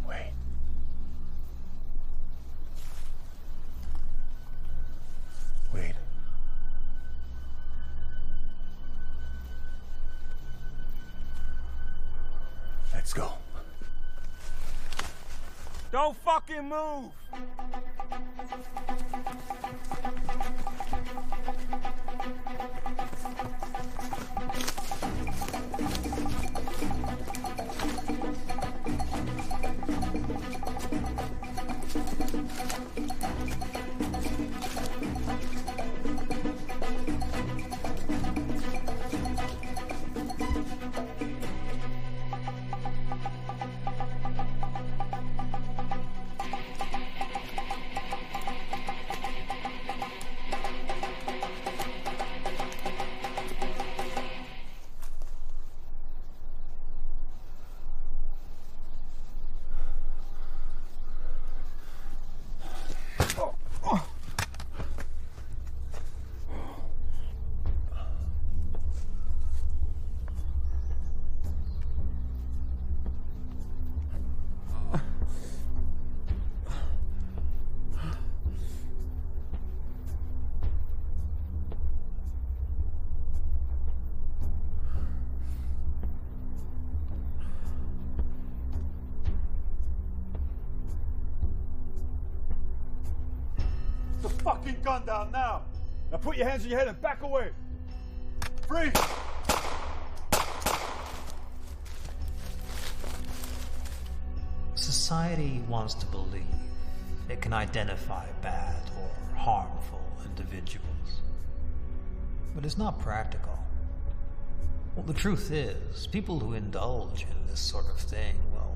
[SPEAKER 13] Wait. Wait. Let's go.
[SPEAKER 20] Don't fucking move!
[SPEAKER 13] The fucking gun down now! Now put your hands on your head and back away! Freeze!
[SPEAKER 1] Society wants to believe it can identify bad or harmful individuals. But it's not practical. Well, the truth is, people who indulge in this sort of thing, well,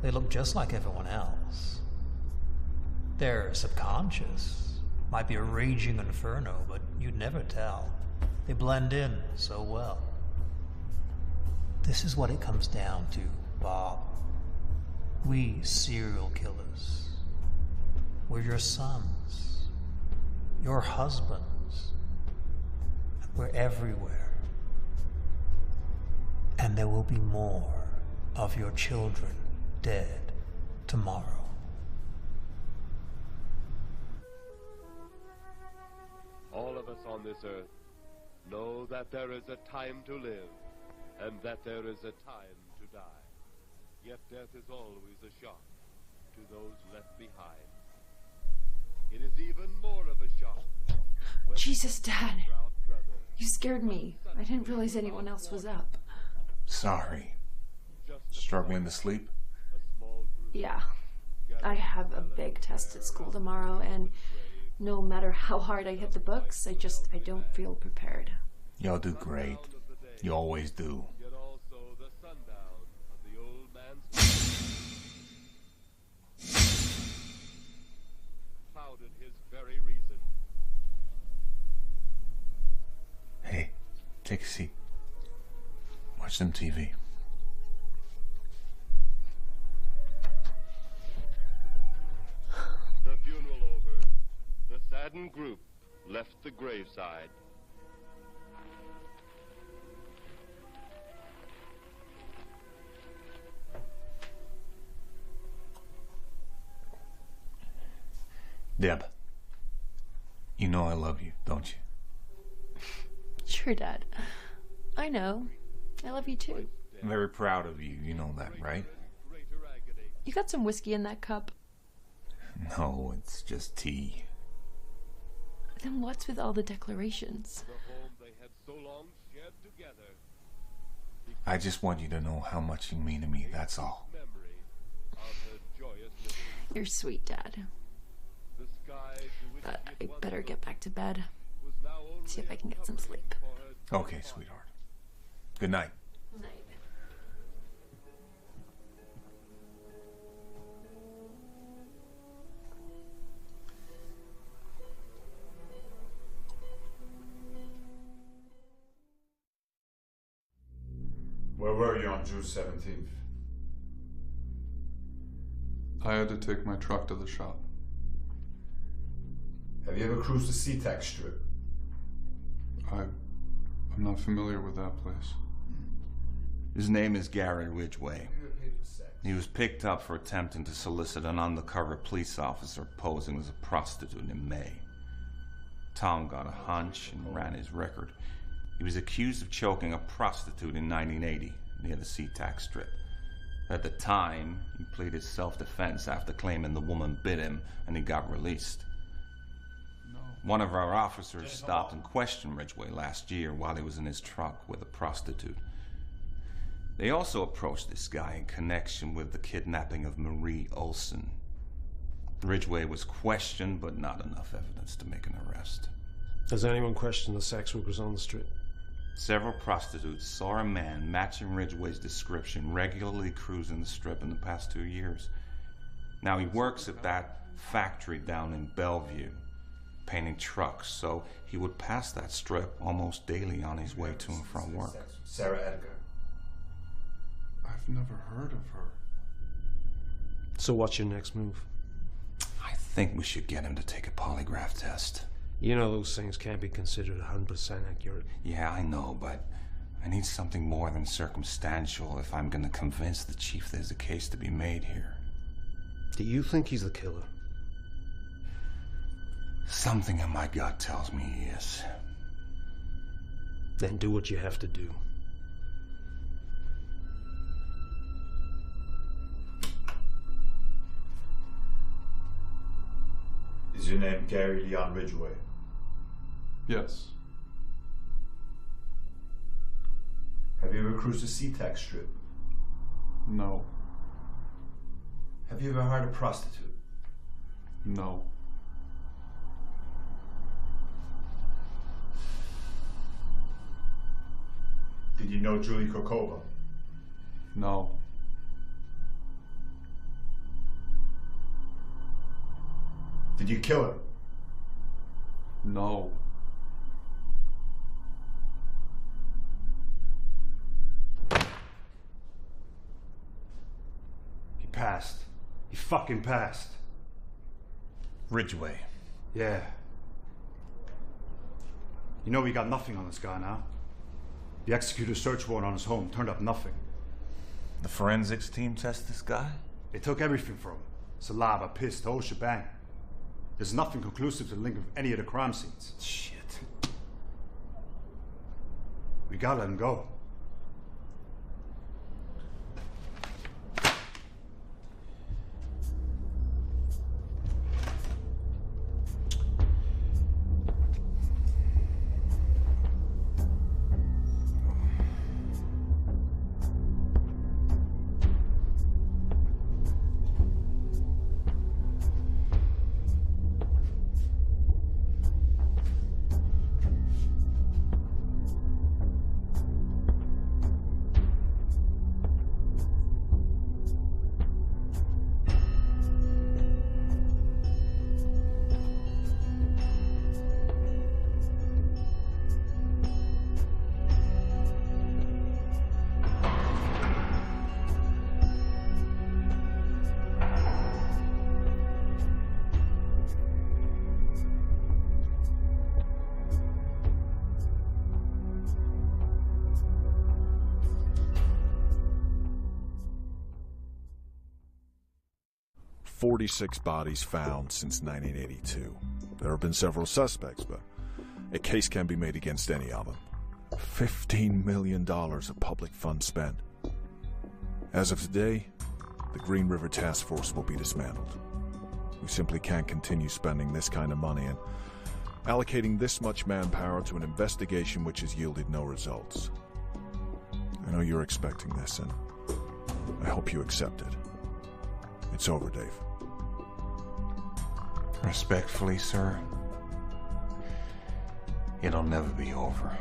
[SPEAKER 1] they look just like everyone else. Their subconscious might be a raging inferno, but you'd never tell. They blend in so well. This is what it comes down to, Bob. We serial killers. We're your sons, your husbands. We're everywhere. And there will be more of your children dead tomorrow.
[SPEAKER 21] All of us on this earth know that there is a time to live and that there is a time to die. Yet death is always a shock to those left behind. It is even more of a shock.
[SPEAKER 7] Jesus, Dad. You scared me. I didn't realize anyone else was up.
[SPEAKER 13] Sorry. Struggling to sleep?
[SPEAKER 7] Yeah. I have a big test at school tomorrow, and No matter how hard I hit the books, I don't feel prepared.
[SPEAKER 5] You'll do great. You always do.
[SPEAKER 21] Yet also the sundown of the old man's clouded his very reason.
[SPEAKER 5] Hey, take a seat. Watch some TV.
[SPEAKER 21] The funeral over, the saddened group left the graveside.
[SPEAKER 5] Deb, you know I love you, don't you?
[SPEAKER 7] Sure, Dad. I know. I love you too.
[SPEAKER 5] I'm very proud of you. You know that, right?
[SPEAKER 7] You got some whiskey in that cup.
[SPEAKER 5] No, it's just tea.
[SPEAKER 7] Then what's with all the declarations?
[SPEAKER 21] The home they had so long shared together.
[SPEAKER 5] I just want you to know how much you mean to me, that's all.
[SPEAKER 21] Memory of her joyous living.
[SPEAKER 7] You're sweet, Dad.
[SPEAKER 21] The sky to which
[SPEAKER 7] But
[SPEAKER 21] it
[SPEAKER 7] I
[SPEAKER 21] was
[SPEAKER 7] better get back to bed.
[SPEAKER 21] was now only
[SPEAKER 7] See if I can get some sleep.
[SPEAKER 21] for her
[SPEAKER 5] Okay, sweetheart. Good night.
[SPEAKER 7] Night.
[SPEAKER 4] Where were you on June 17th?
[SPEAKER 14] I had to take my truck to the shop.
[SPEAKER 4] Have you ever cruised the SeaTac Strip?
[SPEAKER 14] I'm not familiar with that place.
[SPEAKER 5] His name is Gary Ridgway. He was picked up for attempting to solicit an undercover police officer posing as a prostitute in May. Tom got a hunch and ran his record. He was accused of choking a prostitute in 1980 near the SeaTac Strip. At the time, he pleaded self-defense after claiming the woman bit him, and he got released. One of our officers stopped and questioned Ridgway last year while he was in his truck with a prostitute. They also approached this guy in connection with the kidnapping of Marie Olson. Ridgway was questioned, but not enough evidence to make an arrest.
[SPEAKER 12] Has anyone questioned the sex workers on the strip?
[SPEAKER 5] Several prostitutes saw a man matching Ridgway's description regularly cruising the strip in the past 2 years. Now he works at that factory down in Bellevue, painting trucks, so he would pass that strip almost daily on his way to and from work.
[SPEAKER 4] Sarah Edgar.
[SPEAKER 14] I've never heard of her.
[SPEAKER 12] So what's your next move?
[SPEAKER 5] I think we should get him to take a polygraph test.
[SPEAKER 12] You know those things can't be considered 100% accurate.
[SPEAKER 5] Yeah, I know, but I need something more than circumstantial if I'm gonna convince the chief there's a case to be made here.
[SPEAKER 12] Do you think he's the killer?
[SPEAKER 5] Something in my gut tells me he is.
[SPEAKER 12] Then do what you have to do.
[SPEAKER 4] Is your name Gary Leon Ridgway?
[SPEAKER 14] Yes.
[SPEAKER 4] Have you ever cruised the SeaTac Strip?
[SPEAKER 14] No.
[SPEAKER 4] Have you ever hired a prostitute?
[SPEAKER 14] No.
[SPEAKER 4] Did you know Julie Kokova?
[SPEAKER 14] No.
[SPEAKER 4] Did you kill her?
[SPEAKER 14] No.
[SPEAKER 4] He passed. He fucking passed.
[SPEAKER 5] Ridgway.
[SPEAKER 4] Yeah. You know we got nothing on this guy now. The executed search warrant on his home turned up nothing.
[SPEAKER 5] The forensics team test this guy?
[SPEAKER 4] They took everything from him. Saliva, piss, the whole shebang. There's nothing conclusive to the link of any of the crime scenes.
[SPEAKER 5] Shit.
[SPEAKER 4] We gotta let him go.
[SPEAKER 2] 46 bodies found since 1982. There have been several suspects, but a case can be made against any of them. $15 million of public funds spent. As of today, the Green River Task Force will be dismantled. We simply can't continue spending this kind of money and allocating this much manpower to an investigation which has yielded no results. I know you're expecting this, and I hope you accept it. It's over, Dave.
[SPEAKER 5] Respectfully, sir, it'll never be over.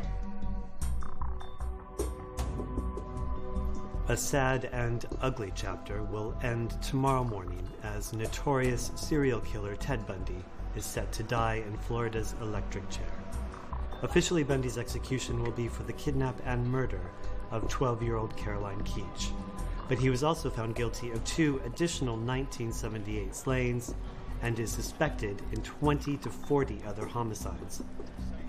[SPEAKER 11] A sad and ugly chapter will end tomorrow morning as notorious serial killer Ted Bundy is set to die in Florida's electric chair. Officially, Bundy's execution will be for the kidnap and murder of 12-year-old Caroline Keach. But he was also found guilty of 2 additional 1978 slayings and is suspected in 20 to 40 other homicides,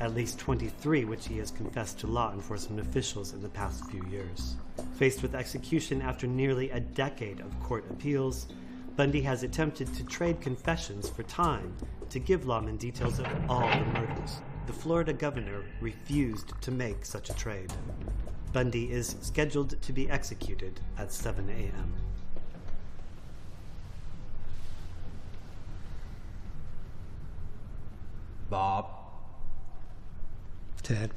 [SPEAKER 11] at least 23 which he has confessed to law enforcement officials in the past few years. Faced with execution after nearly a decade of court appeals, Bundy has attempted to trade confessions for time to give lawmen details of all the murders. The Florida governor refused to make such a trade. Bundy is scheduled to be executed at 7 a.m.
[SPEAKER 1] Bob?
[SPEAKER 12] Ted?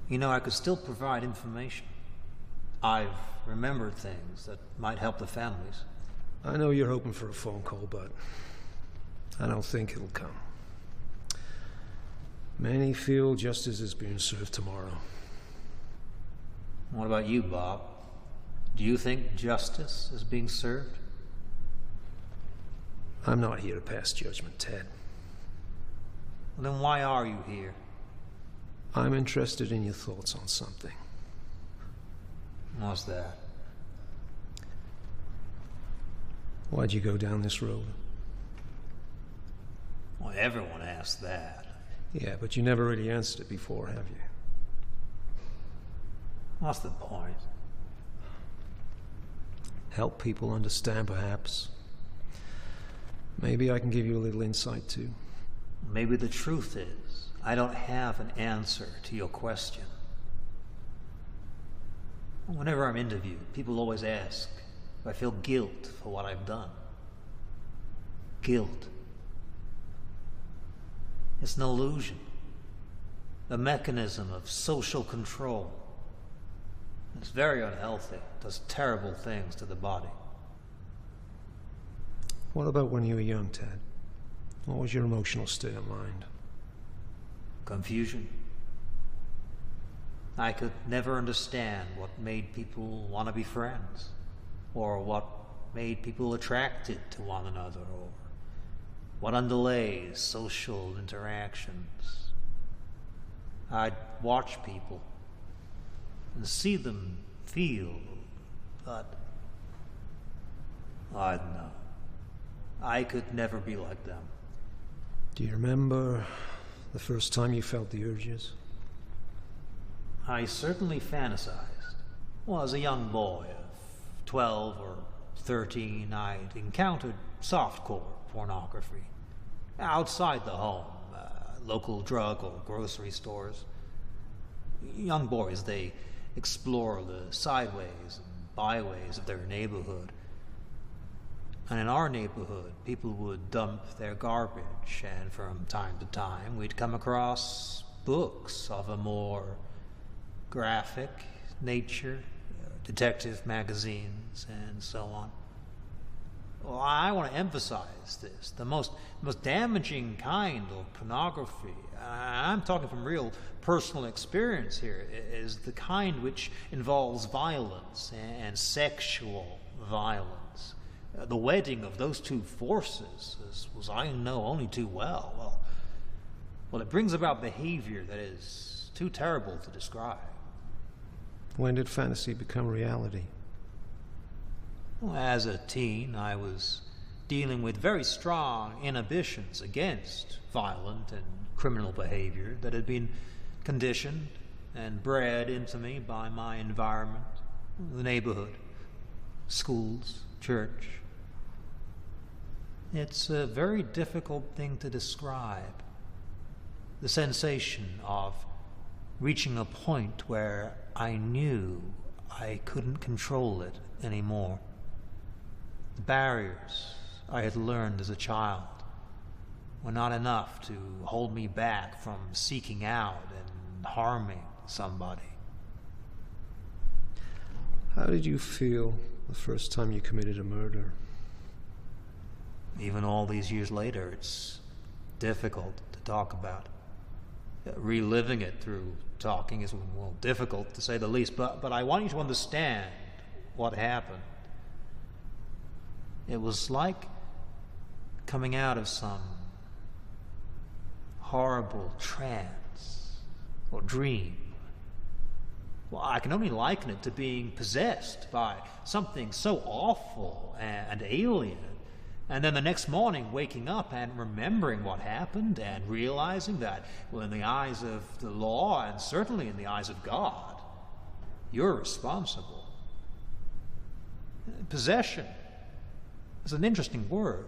[SPEAKER 1] You know, I could still provide information. I've remembered things that might help the families.
[SPEAKER 12] I know you're hoping for a phone call, but I don't think it'll come. Many feel justice is being served tomorrow.
[SPEAKER 1] What about you, Bob? Do you think justice is being served?
[SPEAKER 12] I'm not here to pass judgment, Ted.
[SPEAKER 1] Well, then why are you here?
[SPEAKER 12] I'm interested in your thoughts on something.
[SPEAKER 1] What's that?
[SPEAKER 12] Why'd you go down this road?
[SPEAKER 1] Well, everyone asks that.
[SPEAKER 12] Yeah, but you never really answered it before, have you?
[SPEAKER 1] What's the point?
[SPEAKER 12] Help people understand, perhaps. Maybe I can give you a little insight, too.
[SPEAKER 1] Maybe the truth is, I don't have an answer to your question. Whenever I'm interviewed, people always ask if I feel guilt for what I've done. Guilt. It's an illusion. A mechanism of social control. It's very unhealthy. It does terrible things to the body.
[SPEAKER 12] What about when you were young, Ted? What was your emotional state of mind?
[SPEAKER 1] Confusion. I could never understand what made people want to be friends, or what made people attracted to one another, or what underlays social interactions. I'd watch people and see them feel, but I don't know. I could never be like them.
[SPEAKER 12] Do you remember the first time you felt the urges?
[SPEAKER 1] I certainly fantasized. Well, as a young boy of 12 or 13, I'd encountered softcore pornography. Outside the home, local drug or grocery stores. Young boys, they explore the sideways and byways of their neighborhood. And in our neighborhood, people would dump their garbage, and from time to time, we'd come across books of a more graphic nature, detective magazines, and so on. Well, I want to emphasize this. The most damaging kind of pornography, I'm talking from real personal experience here, is the kind which involves violence and sexual violence. The wedding of those two forces, as I know only too well, well, it brings about behavior that is too terrible to describe.
[SPEAKER 12] When did fantasy become reality?
[SPEAKER 1] Well, as a teen, I was dealing with very strong inhibitions against violent and criminal behavior that had been conditioned and bred into me by my environment, the neighborhood, schools, church. It's a very difficult thing to describe. The sensation of reaching a point where I knew I couldn't control it anymore. The barriers I had learned as a child were not enough to hold me back from seeking out and harming somebody.
[SPEAKER 12] How did you feel the first time you committed a murder?
[SPEAKER 1] Even all these years later, it's difficult to talk about. Reliving it through talking is, well, difficult to say the least, but I want you to understand what happened. It was like coming out of some horrible trance or dream. Well, I can only liken it to being possessed by something so awful and alien, and then the next morning waking up and remembering what happened and realizing that, well, in the eyes of the law and certainly in the eyes of God, you're responsible. Possession is an interesting word.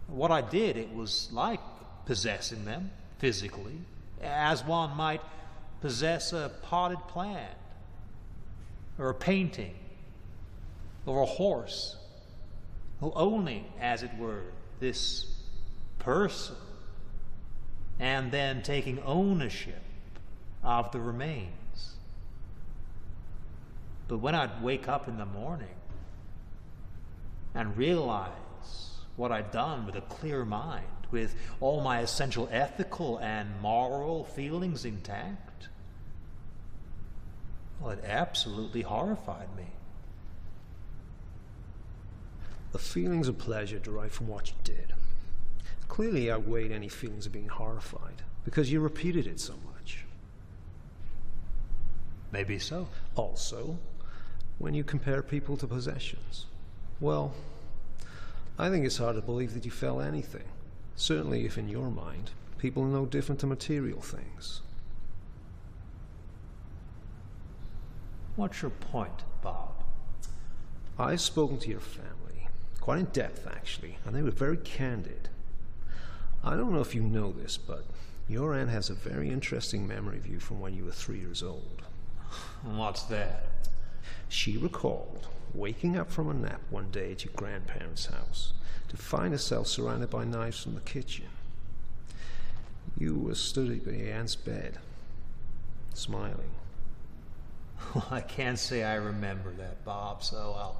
[SPEAKER 1] What I did, it was like possessing them physically, as one might possess a potted plant, or a painting, or a horse, owning, as it were, this person, and then taking ownership of the remains. But when I'd wake up in the morning and realize what I'd done with a clear mind, with all my essential ethical and moral feelings intact, well, it absolutely horrified me.
[SPEAKER 12] The feelings of pleasure derived from what you did clearly outweighed any feelings of being horrified, because you repeated it so much.
[SPEAKER 1] Maybe so.
[SPEAKER 12] Also, when you compare people to possessions, well, I think it's hard to believe that you felt anything. Certainly if in your mind, people are no different to material things.
[SPEAKER 1] What's your point, Bob?
[SPEAKER 12] I've spoken to your family, quite in depth actually, and they were very candid. I don't know if you know this, but your aunt has a very interesting memory of you from when you were 3 years old.
[SPEAKER 1] What's that?
[SPEAKER 12] She recalled waking up from a nap one day at your grandparents' house to find herself surrounded by knives from the kitchen. You were stood by your aunt's bed, smiling.
[SPEAKER 1] Well, I can't say I remember that, Bob, so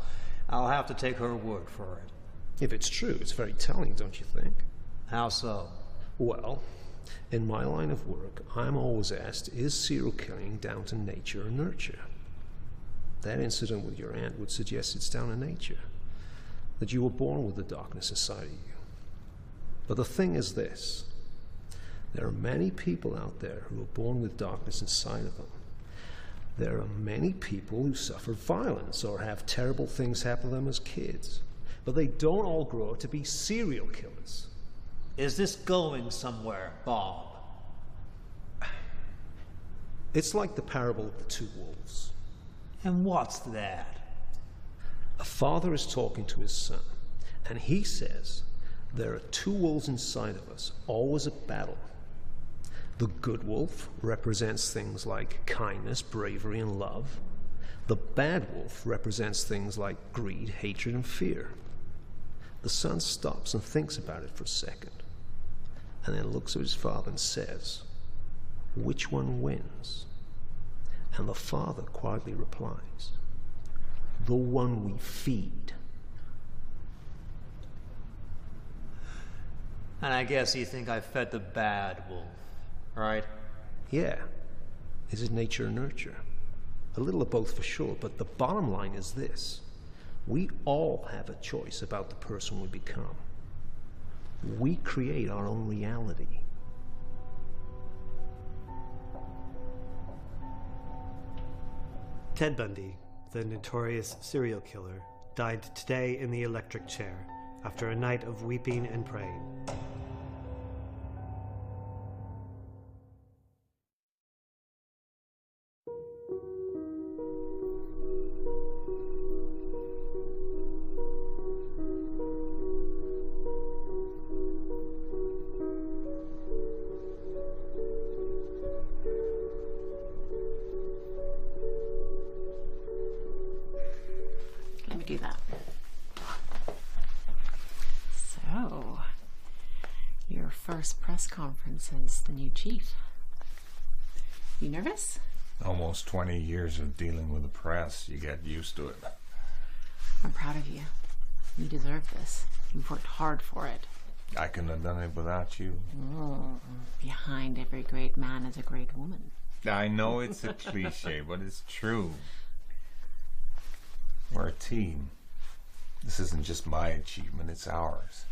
[SPEAKER 1] I'll have to take her word for it.
[SPEAKER 12] If it's true, it's very telling, don't you think?
[SPEAKER 1] How so?
[SPEAKER 12] Well, in my line of work, I'm always asked, is serial killing down to nature or nurture? That incident with your aunt would suggest it's down to nature, that you were born with the darkness inside of you. But the thing is this, there are many people out there who are born with darkness inside of them. There are many people who suffer violence or have terrible things happen to them as kids, but they don't all grow up to be serial killers.
[SPEAKER 1] Is this going somewhere, Bob?
[SPEAKER 12] It's like the parable of the two wolves.
[SPEAKER 1] And what's that?
[SPEAKER 12] A father is talking to his son, and he says, there are two wolves inside of us, always at battle. The good wolf represents things like kindness, bravery, and love. The bad wolf represents things like greed, hatred, and fear. The son stops and thinks about it for a second, and then looks at his father and says, which one wins? And the father quietly replies, the one we feed.
[SPEAKER 1] And I guess you think I fed the bad wolf, right?
[SPEAKER 12] Yeah. Is it nature or nurture? A little of both for sure, but the bottom line is this. We all have a choice about the person we become. We create our own reality.
[SPEAKER 11] Ted Bundy, the notorious serial killer, died today in the electric chair after a night of weeping and praying.
[SPEAKER 6] first press conference as the new chief. You nervous?
[SPEAKER 5] Almost 20 years of dealing with the press. You get used to it.
[SPEAKER 6] I'm proud of you. You deserve this. You've worked hard for it.
[SPEAKER 5] I couldn't have done it without you.
[SPEAKER 6] Behind every great man is a great woman.
[SPEAKER 5] I know it's a cliche, but it's true. We're a team. This isn't just my achievement, it's ours.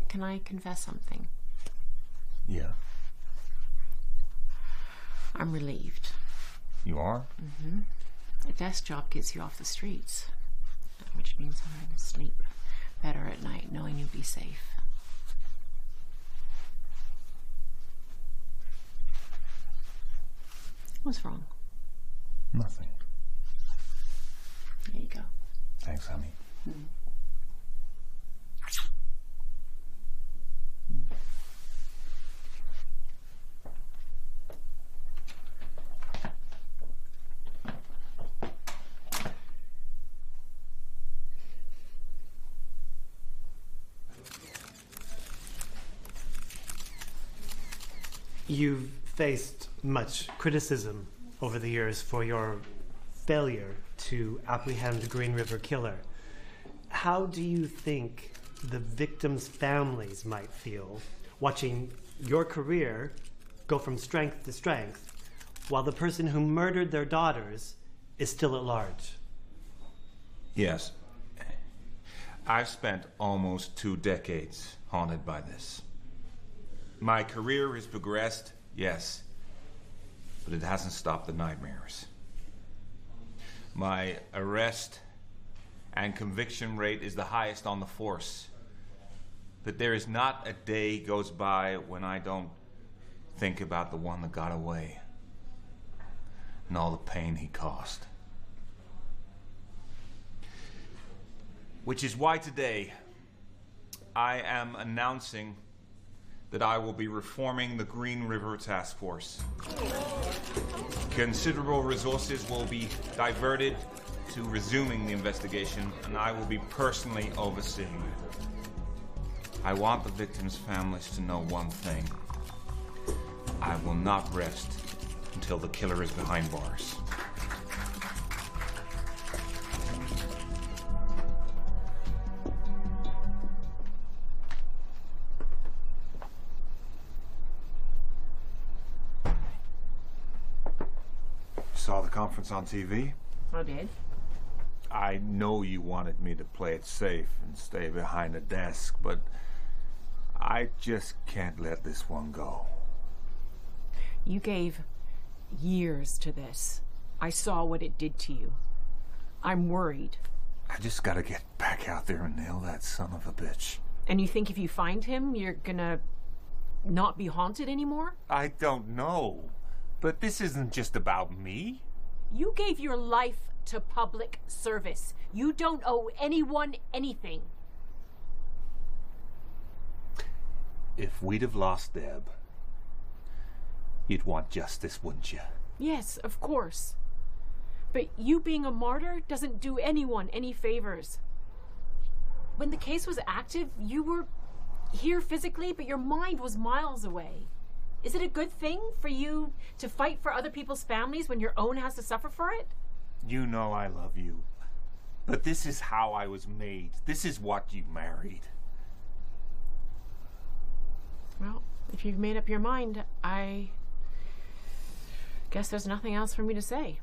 [SPEAKER 6] Can I confess something?
[SPEAKER 5] Yeah.
[SPEAKER 6] I'm relieved.
[SPEAKER 5] You are?
[SPEAKER 6] Mm-hmm. A desk job gets you off the streets, which means I'm going to sleep better at night knowing you'll be safe. What's wrong?
[SPEAKER 5] Nothing.
[SPEAKER 6] There you go.
[SPEAKER 5] Thanks, honey.
[SPEAKER 11] You've faced much criticism over the years for your failure to apprehend the Green River Killer. How do you think the victims' families might feel watching your career go from strength to strength while the person who murdered their daughters is still at large?
[SPEAKER 5] Yes. I've spent almost 2 decades haunted by this. My career has progressed, yes, but it hasn't stopped the nightmares. My arrest and conviction rate is the highest on the force, but there is not a day goes by when I don't think about the one that got away and all the pain he caused. Which is why today I am announcing that I will be reforming the Green River Task Force. Considerable resources will be diverted to resuming the investigation, and I will be personally overseeing it. I want the victims' families to know one thing. I will not rest until the killer is behind bars. Saw the conference on TV?
[SPEAKER 6] I did.
[SPEAKER 5] I know you wanted me to play it safe and stay behind a desk, but I just can't let this one go.
[SPEAKER 6] You gave years to this. I saw what it did to you. I'm worried.
[SPEAKER 5] I just gotta get back out there and nail that son of a bitch.
[SPEAKER 6] And you think if you find him, you're gonna not be haunted anymore?
[SPEAKER 5] I don't know. But this isn't just about me.
[SPEAKER 6] You gave your life to public service. You don't owe anyone anything.
[SPEAKER 5] If we'd have lost Deb, you'd want justice, wouldn't you?
[SPEAKER 6] Yes, of course. But you being a martyr doesn't do anyone any favors. When the case was active, you were here physically, but your mind was miles away. Is it a good thing for you to fight for other people's families when your own has to suffer for it?
[SPEAKER 5] You know I love you. But this is how I was made. This is what you married.
[SPEAKER 6] Well, if you've made up your mind, I guess there's nothing else for me to say.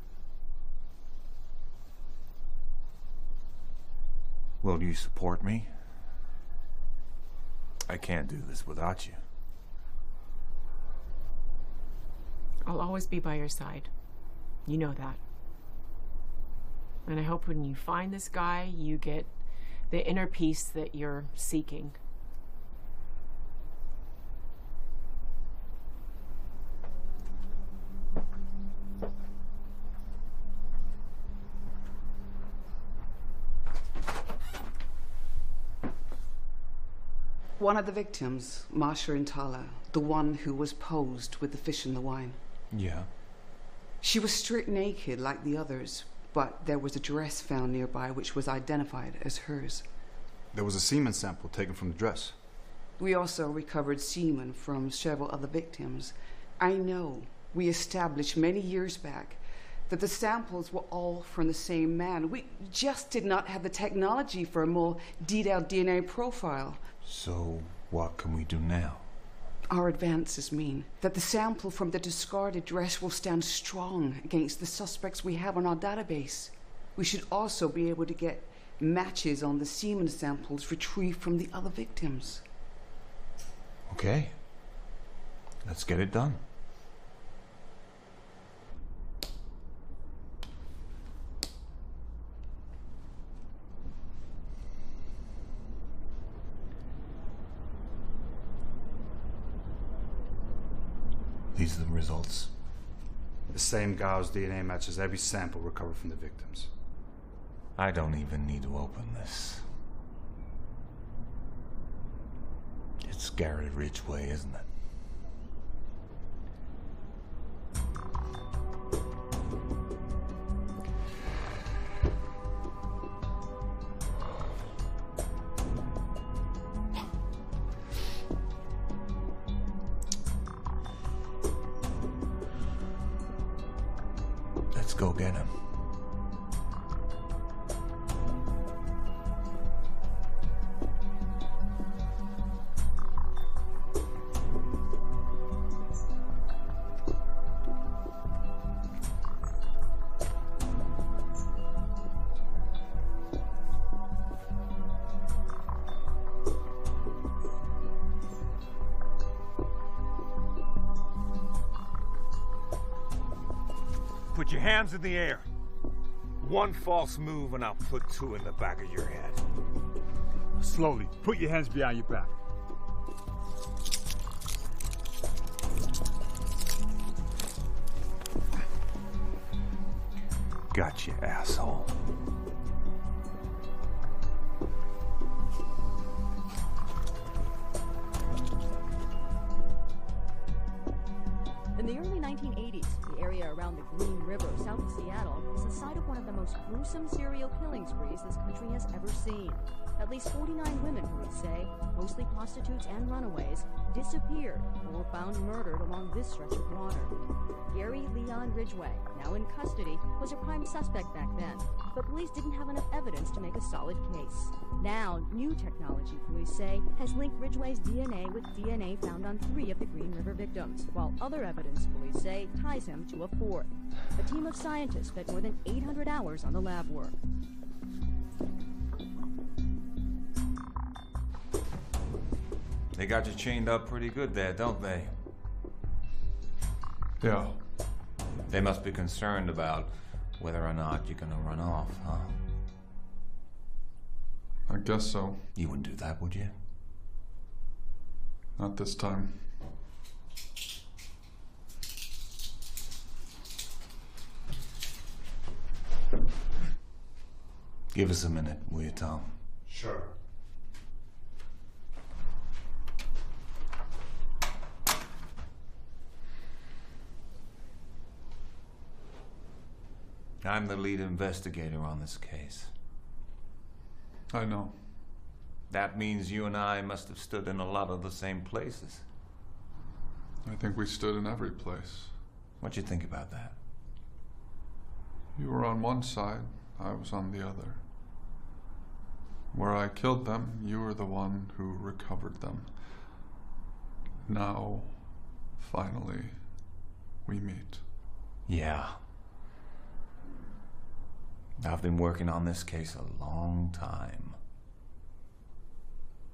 [SPEAKER 5] Will you support me? I can't do this without you.
[SPEAKER 6] I'll always be by your side. You know that. And I hope when you find this guy, you get the inner peace that you're seeking.
[SPEAKER 3] One of the victims, Masha Intala, the one who was posed with the fish in the wine.
[SPEAKER 5] Yeah.
[SPEAKER 3] She was stripped naked like the others, but there was a dress found nearby which was identified as hers.
[SPEAKER 4] There was a semen sample taken from the dress.
[SPEAKER 3] We also recovered semen from several other victims. I know we established many years back that the samples were all from the same man. We just did not have the technology for a more detailed DNA profile.
[SPEAKER 5] So, what can we do now?
[SPEAKER 3] Our advances mean that the sample from the discarded dress will stand strong against the suspects we have on our database. We should also be able to get matches on the semen samples retrieved from the other victims.
[SPEAKER 5] Okay. Let's get it done. These are the results.
[SPEAKER 4] The same gal's DNA matches every sample recovered from the victims.
[SPEAKER 5] I don't even need to open this. It's Gary Ridgway, isn't it? Let's go get him.
[SPEAKER 20] Put your hands in the air. One false move and I'll put two in the back of your head.
[SPEAKER 13] Slowly. Put your hands behind your back.
[SPEAKER 5] Gotcha, asshole.
[SPEAKER 16] In the early 1980s, the area around the Green River, south of Seattle, was the site of one of the most gruesome serial killing sprees this country has ever seen. At least 49 women, police say, mostly prostitutes and runaways, disappeared or were found murdered along this stretch of water. Gary Leon Ridgway, now in custody, was a prime suspect back then, but police didn't have enough evidence to make a solid case. Now, new technology, police say, has linked Ridgway's DNA with DNA found on 3 of the Green River victims, while other evidence, police say, ties him to a 4th. A team of scientists spent more than 800 hours on the lab work.
[SPEAKER 5] They got you chained up pretty good there, don't they?
[SPEAKER 14] Yeah.
[SPEAKER 5] They must be concerned about whether or not you're gonna run off, huh?
[SPEAKER 14] I guess so.
[SPEAKER 5] You wouldn't do that, would you?
[SPEAKER 14] Not this time.
[SPEAKER 5] Give us a minute, will you, Tom?
[SPEAKER 4] Sure.
[SPEAKER 5] I'm the lead investigator on this case.
[SPEAKER 14] I know.
[SPEAKER 5] That means you and I must have stood in a lot of the same places.
[SPEAKER 14] I think we stood in every place.
[SPEAKER 5] What'd you think about that?
[SPEAKER 14] You were on one side, I was on the other. Where I killed them, you were the one who recovered them. Now, finally, we meet.
[SPEAKER 5] Yeah. I've been working on this case a long time.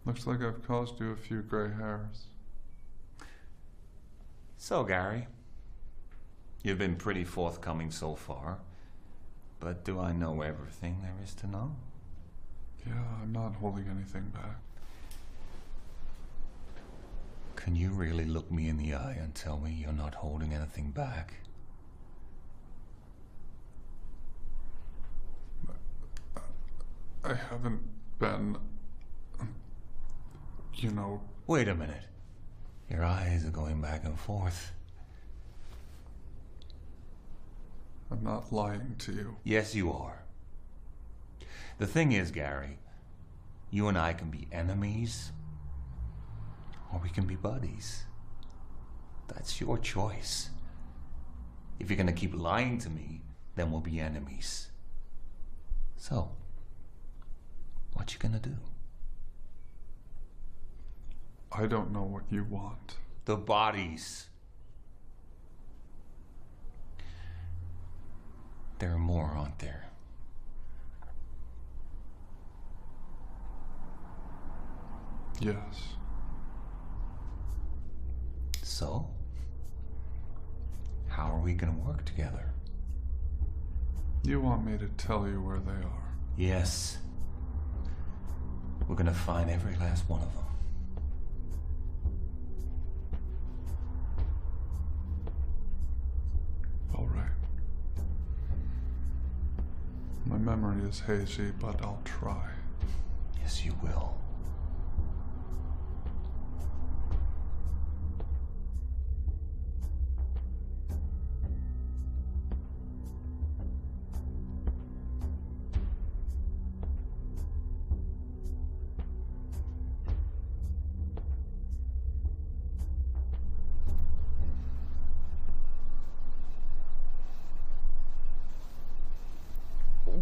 [SPEAKER 14] Looks like I've caused you a few gray hairs.
[SPEAKER 5] So, Gary, you've been pretty forthcoming so far, but do I know everything there is to know?
[SPEAKER 14] Yeah, I'm not holding anything back.
[SPEAKER 5] Can you really look me in the eye and tell me you're not holding anything back?
[SPEAKER 14] I haven't been, you know...
[SPEAKER 5] Wait a minute. Your eyes are going back and forth.
[SPEAKER 14] I'm not lying to you.
[SPEAKER 5] Yes, you are. The thing is, Gary, you and I can be enemies, or we can be buddies. That's your choice. If you're gonna keep lying to me, then we'll be enemies. So, what you gonna do?
[SPEAKER 14] I don't know what you want.
[SPEAKER 5] The bodies. There are more, aren't there?
[SPEAKER 14] Yes.
[SPEAKER 5] So, how are we gonna work together?
[SPEAKER 14] You want me to tell you where they are?
[SPEAKER 5] Yes. We're gonna find every last one of them.
[SPEAKER 14] All right. My memory is hazy, but I'll try.
[SPEAKER 5] Yes, you will.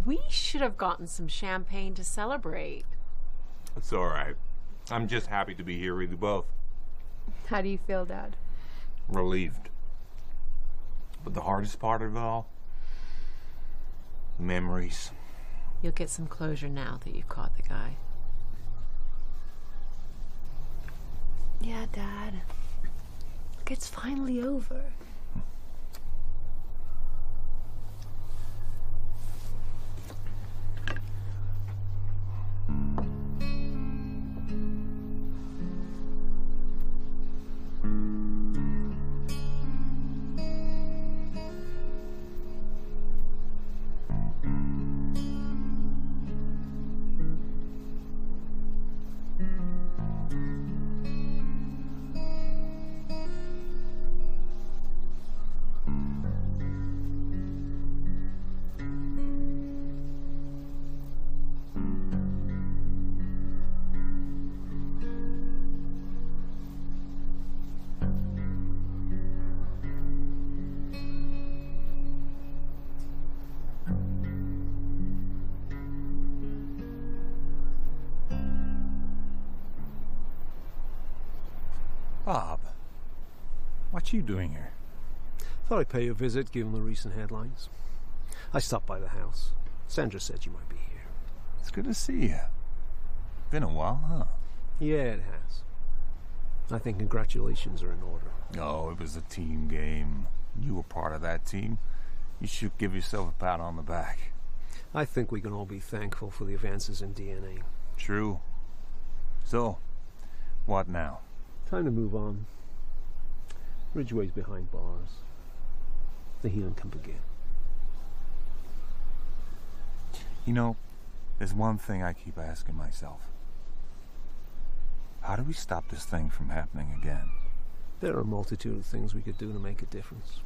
[SPEAKER 6] We should have gotten some champagne to celebrate.
[SPEAKER 5] It's all right. I'm just happy to be here with you both.
[SPEAKER 7] How do you feel, Dad?
[SPEAKER 5] Relieved. But the hardest part of it all? Memories.
[SPEAKER 6] You'll get some closure now that you've caught the guy.
[SPEAKER 7] Yeah, Dad. Look, it's finally over.
[SPEAKER 20] Bob, what you doing here?
[SPEAKER 12] Thought I'd pay you a visit, given the recent headlines. I stopped by the house. Sandra said you might be here.
[SPEAKER 20] It's good to see you. Been a while, huh?
[SPEAKER 12] Yeah, it has. I think congratulations are in order.
[SPEAKER 20] Oh, it was a team game. You were part of that team. You should give yourself a pat on the back.
[SPEAKER 12] I think we can all be thankful for the advances in DNA.
[SPEAKER 20] True. So, what now?
[SPEAKER 12] Time to move on. Ridgeway's behind bars. The healing can begin.
[SPEAKER 20] You know, there's one thing I keep asking myself. How do we stop this thing from happening again?
[SPEAKER 12] There are a multitude of things we could do to make a difference.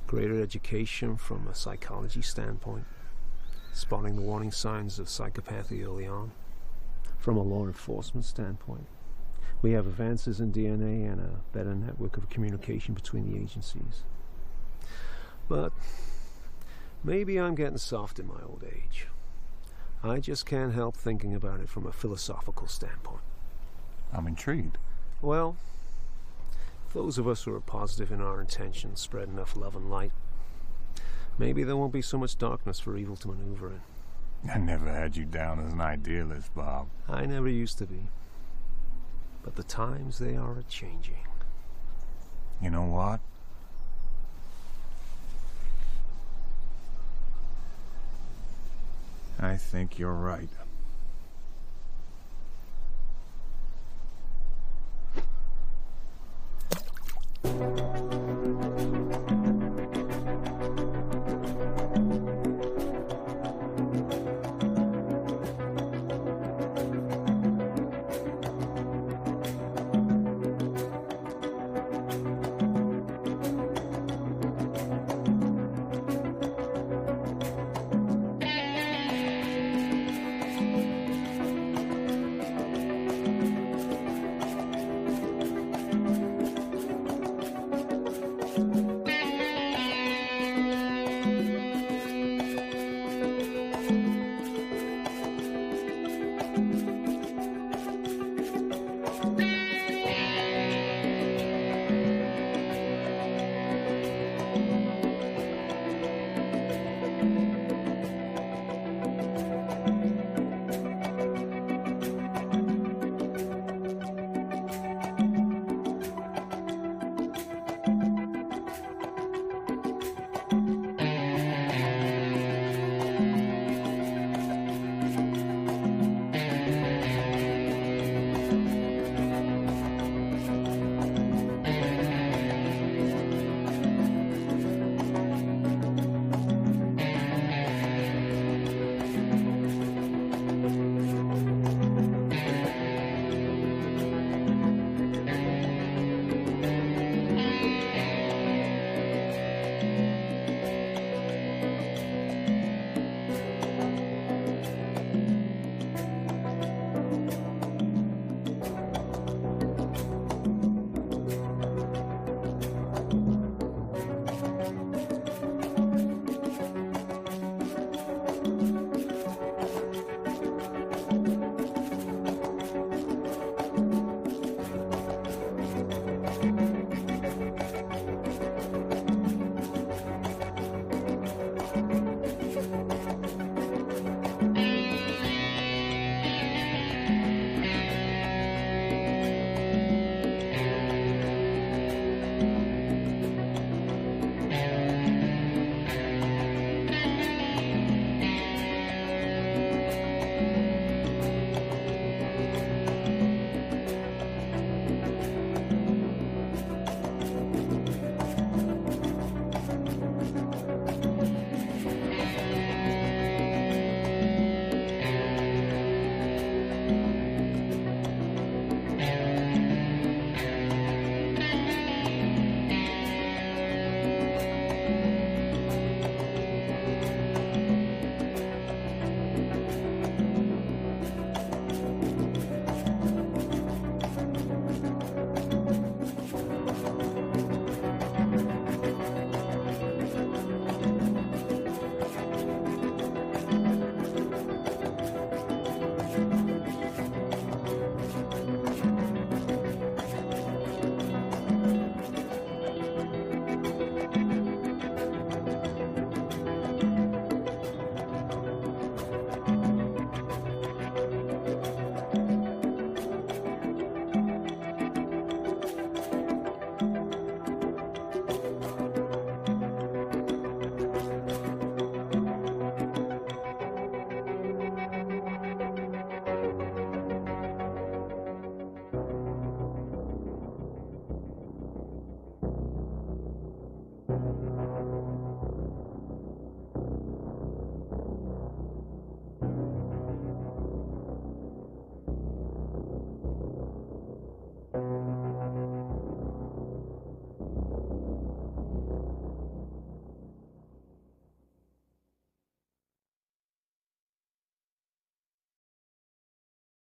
[SPEAKER 12] Greater education from a psychology standpoint. Spotting the warning signs of psychopathy early on. From a law enforcement standpoint. We have advances in DNA and a better network of communication between the agencies. But maybe I'm getting soft in my old age. I just can't help thinking about it from a philosophical standpoint.
[SPEAKER 20] I'm intrigued.
[SPEAKER 12] Well, those of us who are positive in our intentions spread enough love and light, maybe there won't be so much darkness for evil to maneuver in.
[SPEAKER 20] I never had you down as an idealist, Bob.
[SPEAKER 12] I never used to be. But the times, they are a-changing.
[SPEAKER 20] You know what? I think you're right.